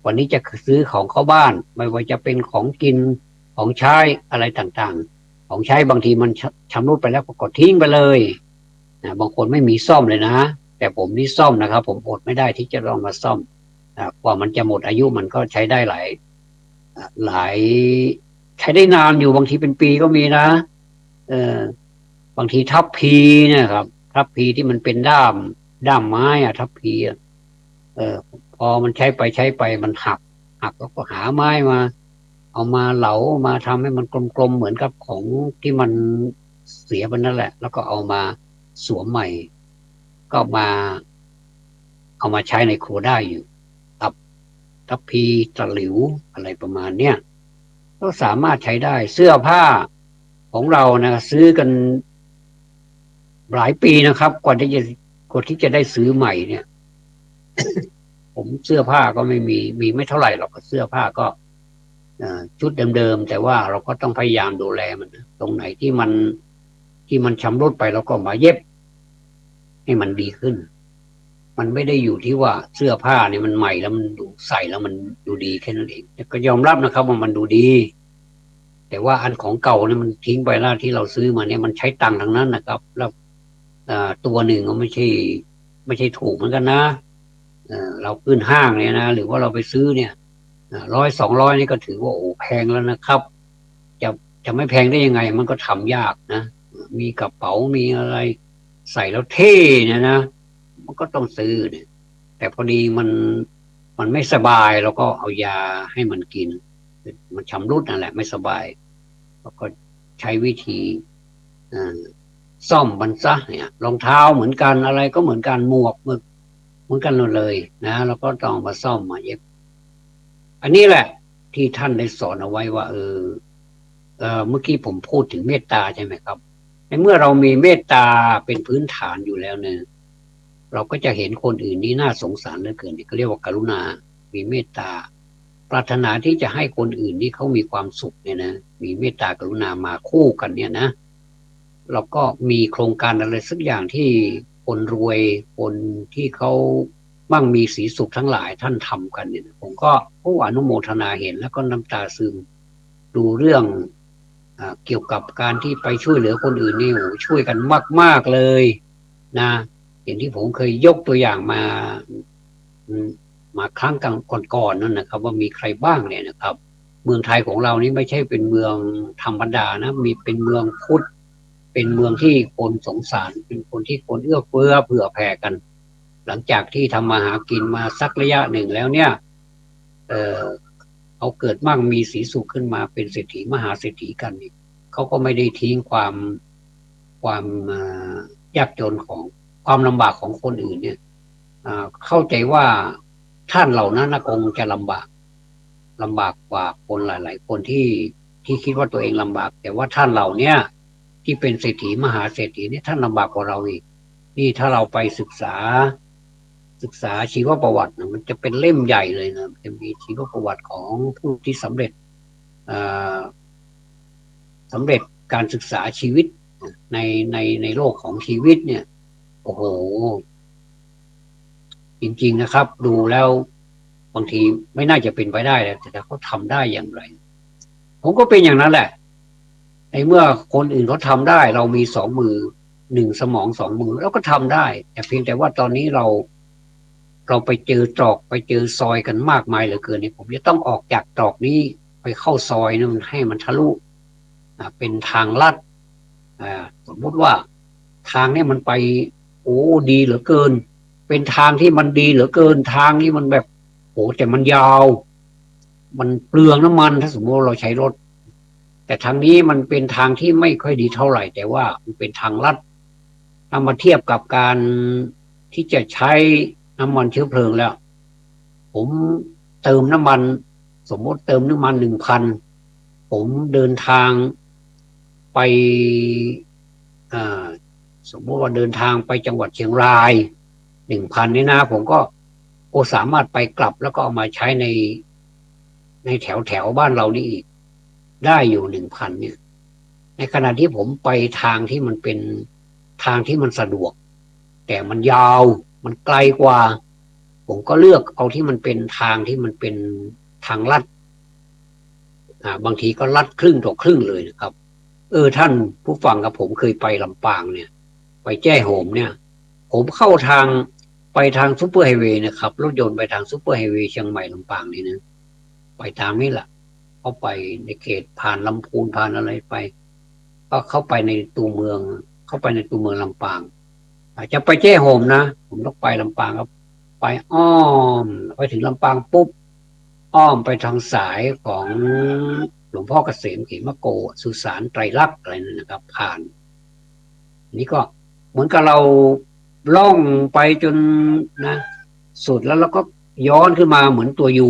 วันนี้จะซื้อของเข้าบ้านไม่ว่าจะเป็นของกินของใช้อะไรต่างๆของใช้บางทีมันชำรุดไปแล้วก็กดทิ้งไปเลยบางคนไม่มีซ่อมเลยนะแต่ผมนี่ซ่อมนะครับผมอดไม่ได้ที่จะลองมาซ่อมกว่ามันจะหมดอายุมันก็ใช้ได้หลายใช้ได้นานอยู่บางทีเป็นปีก็มีนะเออบางทีทัพพีเนี่ยครับทัพพีที่มันเป็นด้ามไม้อะทัพพีอะเออพอมันใช้ไปมันหักแล้วก็หาไม้มาเอามาเหลามาทำให้มันกลมๆเหมือนกับของที่มันเสียไปนั่นแหละแล้วก็เอามาสวมใหม่ก็เอามาใช้ในครัวได้อยู่ทัพพีตะหลิวอะไรประมาณเนี้ย ก็สามารถใช้ได้เสื้อผ้าของเรานะซื้อกันหลายปีนะครับกว่าที่จะได้ซื้อใหม่เนี่ยผมเสื้อผ้าก็ไม่มีไม่เท่าไหร่หรอกเสื้อผ้าก็ชุดเดิมๆแต่ว่าเราก็ต้องพยายามดูแลมันนะตรงไหนที่มันชำรุดไปเราก็มาเย็บให้มันดีขึ้นมันไม่ได้อยู่ที่ว่าเสื้อผ้าเนี่ยมันใหม่แล้วมันดูใส่แล้วมันดูดีแค่นั้นเองแต่ก็ยอมรับนะครับว่ามันดูดีแต่ว่าอันของเก่าเนี่ยมันทิ้งไปแล้วที่เราซื้อมาเนี่ยมันใช้ตังค์ทั้งนั้นนะครับแล้วตัวหนึ่งก็ไม่ใช่ถูกเหมือนกันนะเราขึ้นห้างเนี่ยนะหรือว่าเราไปซื้อเนี่ย100-200นี่ก็ถือว่าโอ้แพงแล้วนะครับจะจะไม่แพงได้ยังไงมันก็ทำยากนะมีกระเป๋ามีอะไรใส่แล้วเท่เนี่ยนะมันก็ต้องซื้อเนี่ยแต่พอดีมันไม่สบายเราก็เอายาให้มันกินมันชำรุดนั่นแหละไม่สบายแล้วก็ใช้วิธีซ่อมมันซะเนี่ยรองเท้าเหมือนกันอะไรก็เหมือนกันหมวกเหมือนกันหมดเลยนะเราก็ต้องมาซ่อมมาเย็บอันนี้แหละที่ท่านได้สอนเอาไว้ว่าเมื่อกี้ผมพูดถึงเมตตาใช่ไหมครับในเมื่อเรามีเมตตาเป็นพื้นฐานอยู่แล้วเนี่ยเราก็จะเห็นคนอื่นนี่น่าสงสารเหลือเกินเขาเรียกว่ากรุณามีเมตตาปรารถนาที่จะให้คนอื่นที่เขามีความสุขเนี่ยนะมีเมตตากรุณามาคู่กันเนี่ยนะเราก็มีโครงการอะไรสักอย่างที่คนรวยคนที่เขามั่งมีสีสุขทั้งหลายท่านทำกันเนี่ยผมก็อนุโมทนาเห็นแล้วก็น้ำตาซึมดูเรื่องเกี่ยวกับการที่ไปช่วยเหลือคนอื่นนี่โอ้ช่วยกันมากๆเลยนะอย่างที่ผมเคยยกตัวอย่างมาครั้งก่อนนั่นนะครับว่ามีใครบ้างเนี่ยนะครับเมืองไทยของเรานี่ไม่ใช่เป็นเมืองธรรมดานะมีเป็นเมืองพุทธเป็นเมืองที่คนสงสารเป็นคนที่คนเอื้อเฟื้อเผื่อแผ่กันหลังจากที่ทำมาหากินมาสักระยะหนึ่งแล้วเนี่ยเขาเกิดมั่งมีสีสุขขึ้นมาเป็นเศรษฐีมหาเศรษฐีกันนี่เขาก็ไม่ได้ทิ้งความยากจนของความลำบากของคนอื่นเนี่ยเข้าใจว่าท่านเหล่านั้นคงจะลำบากกว่าคนหลายๆคนที่คิดว่าตัวเองลำบากแต่ว่าท่านเหล่านี้ที่เป็นเศรษฐีมหาเศรษฐีนี่ท่านลำบากกว่าเราอีกนี่ถ้าเราไปศึกษาชีวประวัติมันจะเป็นเล่มใหญ่เลยนะจะมีชีวประวัติของผู้ที่สำเร็จการศึกษาชีวิตในโลกของชีวิตเนี่ยโอ้โหจริงๆนะครับดูแล้วบางทีไม่น่าจะเป็นไปได้เลยแต่เขาทำได้อย่างไรผมก็เป็นอย่างนั้นแหละในเมื่อคนอื่นเขาทำได้เรามี2 มือ1 สมอง 2 มือแล้วก็ทำได้แต่เพียงแต่ว่าตอนนี้เราไปเจอตรอกไปเจอซอยกันมากมายเหลือเกินเนี่ยผมจะต้องออกจากตรอกนี้ไปเข้าซอยนึงให้มันทะลุเป็นทางลัดสมมติว่าทางนี้มันไปโอ้ดีเหลือเกินเป็นทางที่มันดีเหลือเกินทางนี้มันแบบโอ้แต่มันยาวมันเปลืองน้ำมันถ้าสมมติเราใช้รถแต่ทางนี้มันเป็นทางที่ไม่ค่อยดีเท่าไหร่แต่ว่ามันเป็นทางลัดถ้ามาเทียบกับการที่จะใช้น้ำมันเชื้อเพลิงแล้วผมเติมน้ำมันสมมติเติมน้ำมัน1,000ผมเดินทางไปสมมติว่าเดินทางไปจังหวัดเชียงราย1,000นี่นะผมก็สามารถไปกลับแล้วก็เอามาใช้ในแถวบ้านเรานี่อีกได้อยู่1,000เนี่ยในขณะที่ผมไปทางที่มันเป็นทางที่มันสะดวกแต่มันยาวมันไกลกว่าผมก็เลือกเอาที่มันเป็นทางที่มันเป็นทางลัดบางทีก็ลัดครึ่งต่อครึ่งเลยนะครับท่านผู้ฟังกับผมเคยไปลำปางเนี่ยไปแจ้โหมเนี่ยผมเข้าทางไปทางซุปเปอร์ไฮเวย์นะครับรถยนต์ไปทางซุปเปอร์ไฮเวย์เชียงใหม่ลำปางนี่นะไปทางนี้แหละเข้าไปในเขตผ่านลำพูนผ่านอะไรไปก็เข้าไปในตัวเมืองลำปางอาจจะไปแจ้โหมนะผมต้องไปลำปางครับไปอ้อมไปถึงลำปางปุ๊บอ้อมไปทางสายของหลวงพ่อเกษมเขมโกสุสานไตรลักษณ์อะไรนั่นนะครับผ่านนี่ก็เหมือนกับเราล่องไปจนนะสุดแล้วเราก็ย้อนขึ้นมาเหมือนตัวยู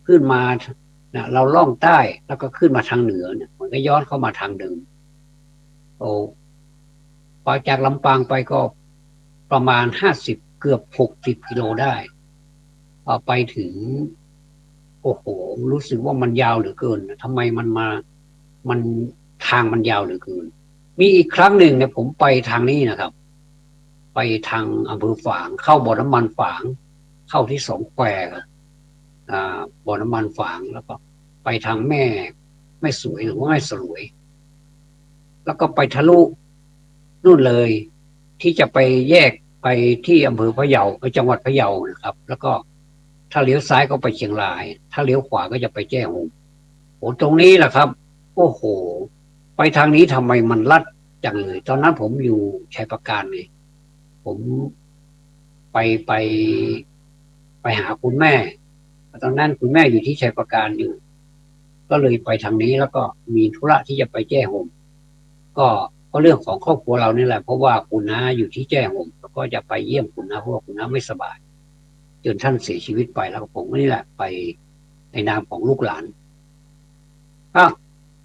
ขึ้นมา นะเราล่องใต้แล้วก็ขึ้นมาทางเหนือเนี่ยมันก็ย้อนเข้ามาทางเดิมโอ้พอจากลำปางไปก็ประมาณ50เกือบ60 กิโลได้พอไปถึงโอ้โหรู้สึกว่ามันยาวเหลือเกินทำไมมันทางมันยาวเหลือเกินมีอีกครั้งหนึ่งเนี่ยผมไปทางนี้นะครับ ไปทางอำเภอฝางเข้าบ่อน้ำมันฝางเข้าที่สองแควครับบ่อน้ำมันฝางแล้วก็ไปทางแม่สวยหรือว่าแม่สลวยแล้วก็ไปทะลุนู่นเลยที่จะไปแยกไปที่อำเภอพะเยาจังหวัดพะเยานะครับแล้วก็ถ้าเลี้ยวซ้ายก็ไปเชียงรายถ้าเลี้ยวขวาก็จะไปแจ้ห่มโอ้ตรงนี้แหละครับโอ้โหไปทางนี้ทำไมมันลัดจังเลยตอนนั้นผมอยู่ชัยปราการเลย ผมไปไปไปหาคุณแม่ตอนนั้นคุณแม่อยู่ที่ชัยปราการอยู่ก็เลยไปทางนี้แล้วก็มีธุระที่จะไปแจ้ห่มก็ก็เรื่องของครอบครัวเรานี่แหละเพราะว่าคุณน้าอยู่ที่แจ้ห่มแล้วก็จะไปเยี่ยมคุณน้าเพราะว่าคุณน้าไม่สบายจนท่านเสียชีวิตไปแล้วผมนี่แหละไปในนามของลูกหลาน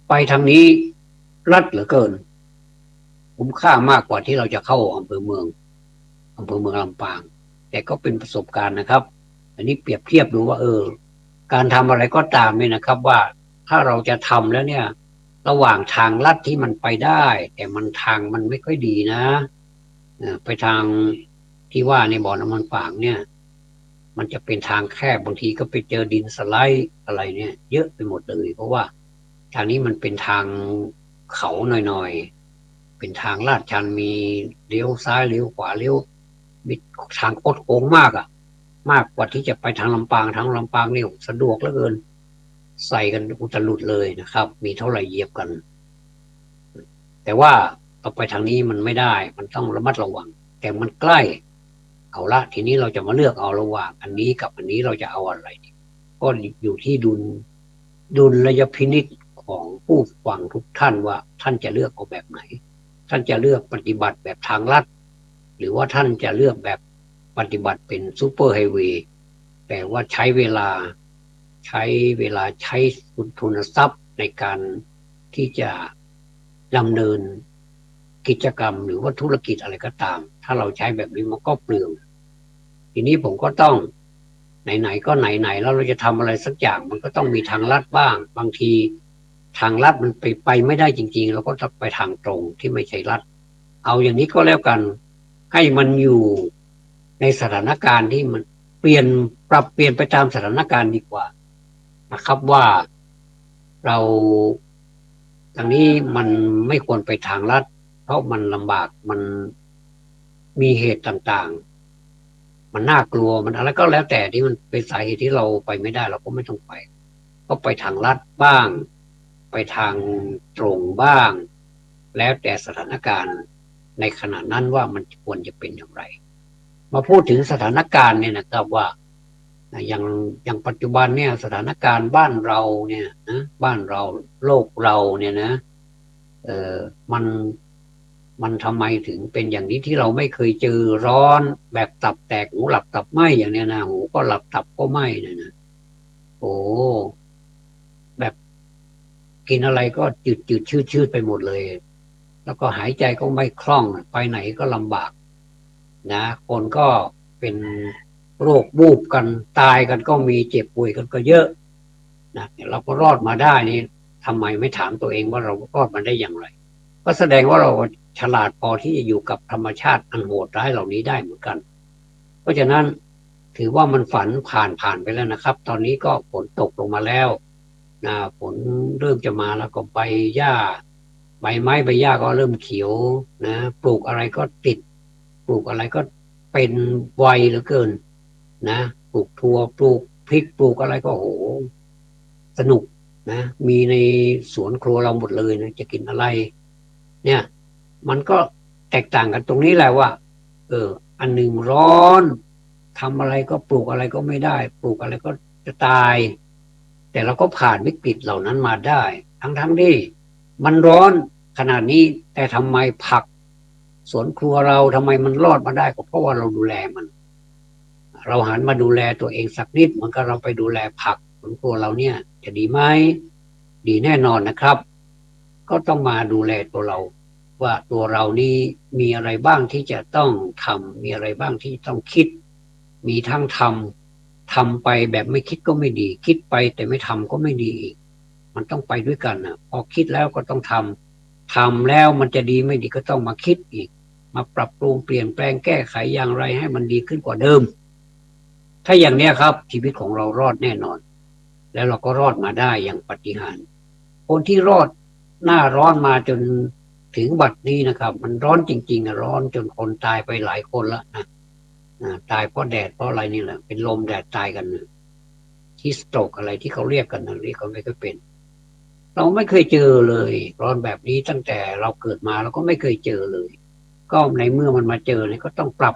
ไปทางนี้รัดเหลือเกินคุ้มค่ามากกว่าที่เราจะเข้าอำเภอเมืองลำปางแต่ก็เป็นประสบการณ์นะครับอันนี้เปรียบเทียบดูว่าการทำอะไรก็ตามเนี่ยนะครับว่าถ้าเราจะทำแล้วเนี่ยระหว่างทางลัดที่มันไปได้แต่ทางมันไม่ค่อยดีนะไปทางที่ว่าในบ่อน้ำมันฝางเนี่ยมันจะเป็นทางแคบบางทีก็ไปเจอดินสไลด์อะไรเนี่ยเยอะไปหมดเลยเพราะว่าทางนี้มันเป็นทางเขาหน่อยๆเป็นทางลาดชันมีเลี้ยวซ้ายเลี้ยวขวาเลี้ยวมีทางโคดโค้งมากมากกว่าที่จะไปทางลำปางนี่สะดวกเหลือเกินใส่กันอุตลุดเลยนะครับมีเท่าไหร่เหยียบกันแต่ว่าเอาไปทางนี้มันไม่ได้มันต้องระมัดระวังแต่มันใกล้เอาละทีนี้เราจะมาเลือกเอาระหว่างอันนี้กับอันนี้เราจะเอาอะไรก็อยู่ที่ดุลยพินิจของผู้ฟังทุกท่านว่าท่านจะเลือกเอาแบบไหนท่านจะเลือกปฏิบัติแบบทางลัดหรือว่าท่านจะเลือกแบบปฏิบัติเป็นซูเปอร์ไฮเวย์แต่ว่าใช้เวลาใช้ทุนทรัพย์ในการที่จะดำเนินกิจกรรมหรือว่าธุรกิจอะไรก็ตามถ้าเราใช้แบบนี้มันก็เปลืองทีนี้ผมก็ต้องไหนๆก็ไหนๆแล้วเราจะทำอะไรสักอย่างมันก็ต้องมีทางลัดบ้างบางทีทางลัดมันไปไม่ได้จริงๆเราก็ต้องไปทางตรงที่ไม่ใช่ลัดเอาอย่างนี้ก็แล้วกันให้มันอยู่ในสถานการณ์ที่มันปรับเปลี่ยนไปตามสถานการณ์ดีกว่านะครับว่าเราทางนี้มันไม่ควรไปทางลัดเพราะมันลำบากมันมีเหตุต่างๆมันน่ากลัวมันอะไรก็แล้วแต่ที่มันเป็นสาเหตุที่เราไปไม่ได้เราก็ไม่ต้องไปก็ไปทางลัดบ้างไปทางตรงบ้างแล้วแต่สถานการณ์ในขณะนั้นว่ามันควรจะเป็นอย่างไรมาพูดถึงสถานการณ์เนี่ยนะครับว่าอย่างปัจจุบันเนี่ยสถานการณ์บ้านเราเนี่ยนะบ้านเราโลกเราเนี่ยนะเออมันมันทำไมถึงเป็นอย่างนี้ที่เราไม่เคยเจอร้อนแบบตับแตกหูหลับตับไหมอย่างเนี้ยนะหูก็หลับตับก็ไหมเนี่ยนะโอ้แบบกินอะไรก็จืดชืดไปหมดเลยแล้วก็หายใจก็ไม่คล่องไปไหนก็ลำบากนะคนก็เป็นโรคบูบกันตายกันก็มีเจ็บป่วยกันก็เยอะนะเราก็รอดมาได้นี่ทำไมไม่ถามตัวเองว่าเรารอดมาได้อย่างไรก็แสดงว่าเราฉลาดพอที่จะอยู่กับธรรมชาติอันโหดร้ายเหล่านี้ได้เหมือนกันเพราะฉะนั้นถือว่ามันฝันผ่านไปแล้วนะครับตอนนี้ก็ฝนตกลงมาแล้วนะฝนเริ่มจะมาแล้วก็ใบหญ้าใบไม้ใบหญ้าก็เริ่มเขียวนะปลูกอะไรก็ติดปลูกอะไรก็เป็นไวเหลือเกินนะปลูกถั่วปลูกพริกปลูกอะไรก็โหสนุกนะมีในสวนครัวเราหมดเลยนะจะกินอะไรเนี่ยมันก็แตกต่างกันตรงนี้แหละว่าอันหนึ่งร้อนทำอะไรก็ปลูกอะไรก็ไม่ได้ปลูกอะไรก็จะตายแต่เราก็ผ่านวิกฤตเหล่านั้นมาได้ทั้งที่มันร้อนขนาดนี้แต่ทำไมผักสวนครัวเราทำไมมันรอดมาได้ก็เพราะว่าเราดูแลมันเราหันมาดูแลตัวเองสักนิดเหมือนกับเราไปดูแลผักสวนครัวเราเนี่ยจ จะดีไหมดีแน่นอนนะครับก็ต้องมาดูแลตัวเราว่าตัวเรานี่มีอะไรบ้างที่จะต้องทำมีอะไรบ้างที่ต้องคิดมีทั้งทำไปแบบไม่คิดก็ไม่ดีคิดไปแต่ไม่ทำก็ไม่ดีอีกมันต้องไปด้วยกันนะพอคิดแล้วก็ต้องทำแล้วมันจะดีไม่ดีก็ต้องมาคิดอีกมาปรับปรุงเปลี่ยนแปลงแก้ไขอย่างไรให้มันดีขึ้นกว่าเดิมถ้าอย่างเนี้ยครับชีวิตของเรารอดแน่นอนแล้วเราก็รอดมาได้อย่างปาฏิหาริย์คนที่รอดหน้าร้อนมาจนถึงบัดนี้นะครับมันร้อนจริงๆนะร้อนจนคนตายไปหลายคนแล้วนะตายเพราะแดดเพราะอะไรนี่แหละเป็นลมแดดตายกันนะที่สโตรกอะไรที่เขาเรียกกันนะเรียกเขาไม่เคยเป็นเราไม่เคยเจอเลยร้อนแบบนี้ตั้งแต่เราเกิดมาเราก็ไม่เคยเจอเลยก็ในเมื่อมันมาเจอเนี่ยก็ต้องปรับ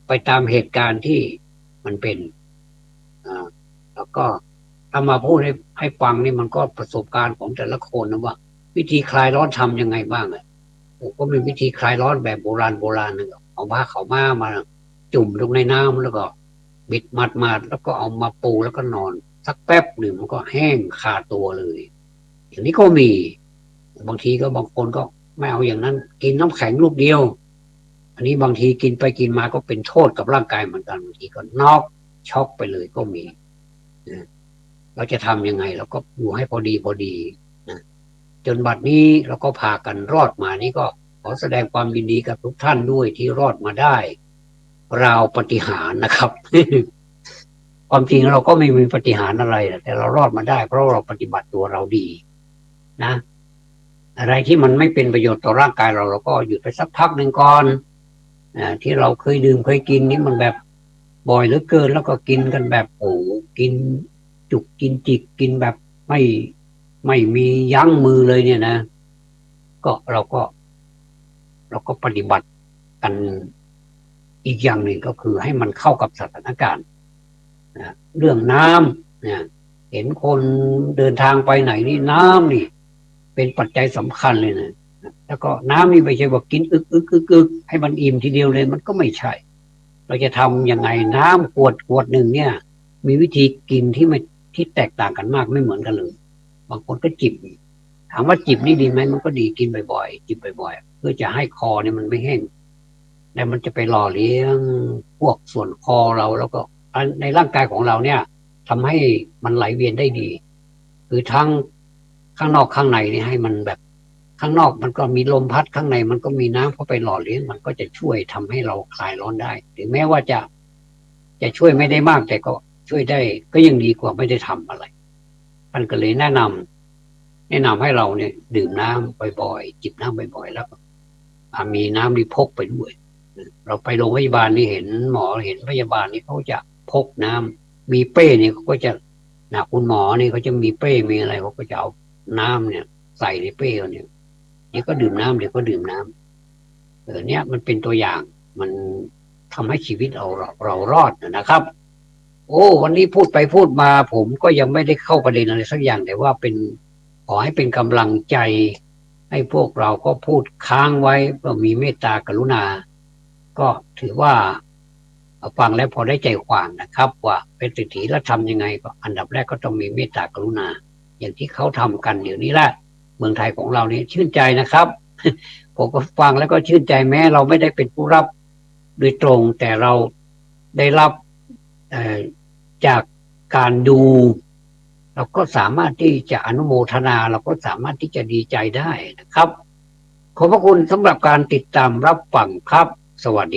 ไปตามเหตุการณ์ที่มันเป็นแล้วก็ถ้ามาพูดให้ฟังนี่มันก็ประสบการณ์ของแต่ละคนนะว่าวิธีคลายร้อนทำยังไงบ้างผมก็มีวิธีคลายร้อนแบบโบราณนึงเอาผ้าขาวมาจุ่มลงในน้ำแล้วก็บิดมัดแล้วก็เอามาปูแล้วก็นอนสักแป๊บหนึ่งมันก็แห้งคาตัวเลยอย่างนี้ก็มีบางทีก็บางคนก็ไม่เอาอย่างนั้นกินน้ำแข็งลูกเดียวอันนี้บางทีกินไปกินมาก็เป็นโทษกับร่างกายเหมือนกันบางทีก็น็อกช็อกไปเลยก็มีเราจะทำยังไงเราก็อยู่ให้พอดีนะจนบัดนี้เราก็พากันรอดมานี่ก็ขอแสดงความยินดีกับทุกท่านด้วยที่รอดมาได้ราวปาฏิหาริย์นะครับ ความจริงเราก็ไม่มีปาฏิหาริย์อะไรแต่เรารอดมาได้เพราะเราปฏิบัติตัวเราดีนะอะไรที่มันไม่เป็นประโยชน์ต่อร่างกายเราก็หยุดไปสักพักหนึ่งก่อนที่เราเคยดื่มเคยกินนี่มันแบบบ่อยเหลือเกินแล้วก็กินกันแบบโอ้กินจุกกินจิกกินแบบไม่มียั้งมือเลยเนี่ยนะก็เราก็ปฏิบัติกันอีกอย่างหนึ่งก็คือให้มันเข้ากับสถานการณ์เรื่องน้ำเนี่ยเห็นคนเดินทางไปไหนนี่น้ำนี่เป็นปัจจัยสำคัญเลยนะแล้วก็น้ำนี่ไม่ใช่ว่ากินอึกให้มันอิ่มทีเดียวเลยมันก็ไม่ใช่เราจะทำยังไงน้ำขวดหนึ่งเนี่ยมีวิธีกินที่แตกต่างกันมากไม่เหมือนกันเลยบางคนก็จิบถามว่าจิบนี่ดีไหมมันก็ดีกินบ่อยๆจิบบ่อยๆเพื่อจะให้คอเนี่ยมันไม่แห้งแต่มันจะไปหล่อเลี้ยงพวกส่วนคอเราแล้วก็ในร่างกายของเราเนี่ยทำให้มันไหลเวียนได้ดีคือทั้งข้างนอกข้างในนี่ให้มันแบบข้างนอกมันก็มีลมพัดข้างในมันก็มีน้ำเข้าไปหล่อเลี้ยงมันก็จะช่วยทำให้เราคลายร้อนได้ถึงแม้ว่าจะช่วยไม่ได้มากแต่ก็ช่วยได้ก็ยังดีกว่าไม่ได้ทำอะไรมันก็เลยแนะนำให้เราเนี่ยดื่มน้ำบ่อยๆจิบน้ำบ่อยๆแล้วมีน้ำนี่พกไปด้วยเราไปโรงพยาบาลนี่เห็นหมอเห็นพยาบาลนี่เขาจะพกน้ำมีเป้เนี่ยเขาก็จะคุณหมอนี่เขาจะมีเป้มีอะไรเขาก็จะเอาน้ำเนี่ยใส่ในเป้เนี่ยเดี๋ยวก็ดื่มน้ำเนี่ยมันเป็นตัวอย่างมันทำให้ชีวิตเรารอดนะครับโอ้วันนี้พูดไปพูดมาผมก็ยังไม่ได้เข้าประเด็นอะไรสักอย่างแต่ว่าขอให้เป็นกำลังใจให้พวกเราก็พูดค้างไว้ว่ามีเมตตากรุณาก็ถือว่าฟังแล้วพอได้ใจความนะครับว่าเป็นเศรษฐีแล้วทำยังไงก็อันดับแรกก็ต้องมีเมตตากรุณาอย่างที่เขาทำกันเดี๋ยวนี้แหละเมืองไทยของเรานี่ชื่นใจนะครับ ผมก็ฟังแล้วก็ชื่นใจแม้เราไม่ได้เป็นผู้รับโดยตรงแต่เราได้รับจากการดูเราก็สามารถที่จะอนุโมทนาเราก็สามารถที่จะดีใจได้นะครับขอบพระคุณสำหรับการติดตามรับฟังครับสวัสดี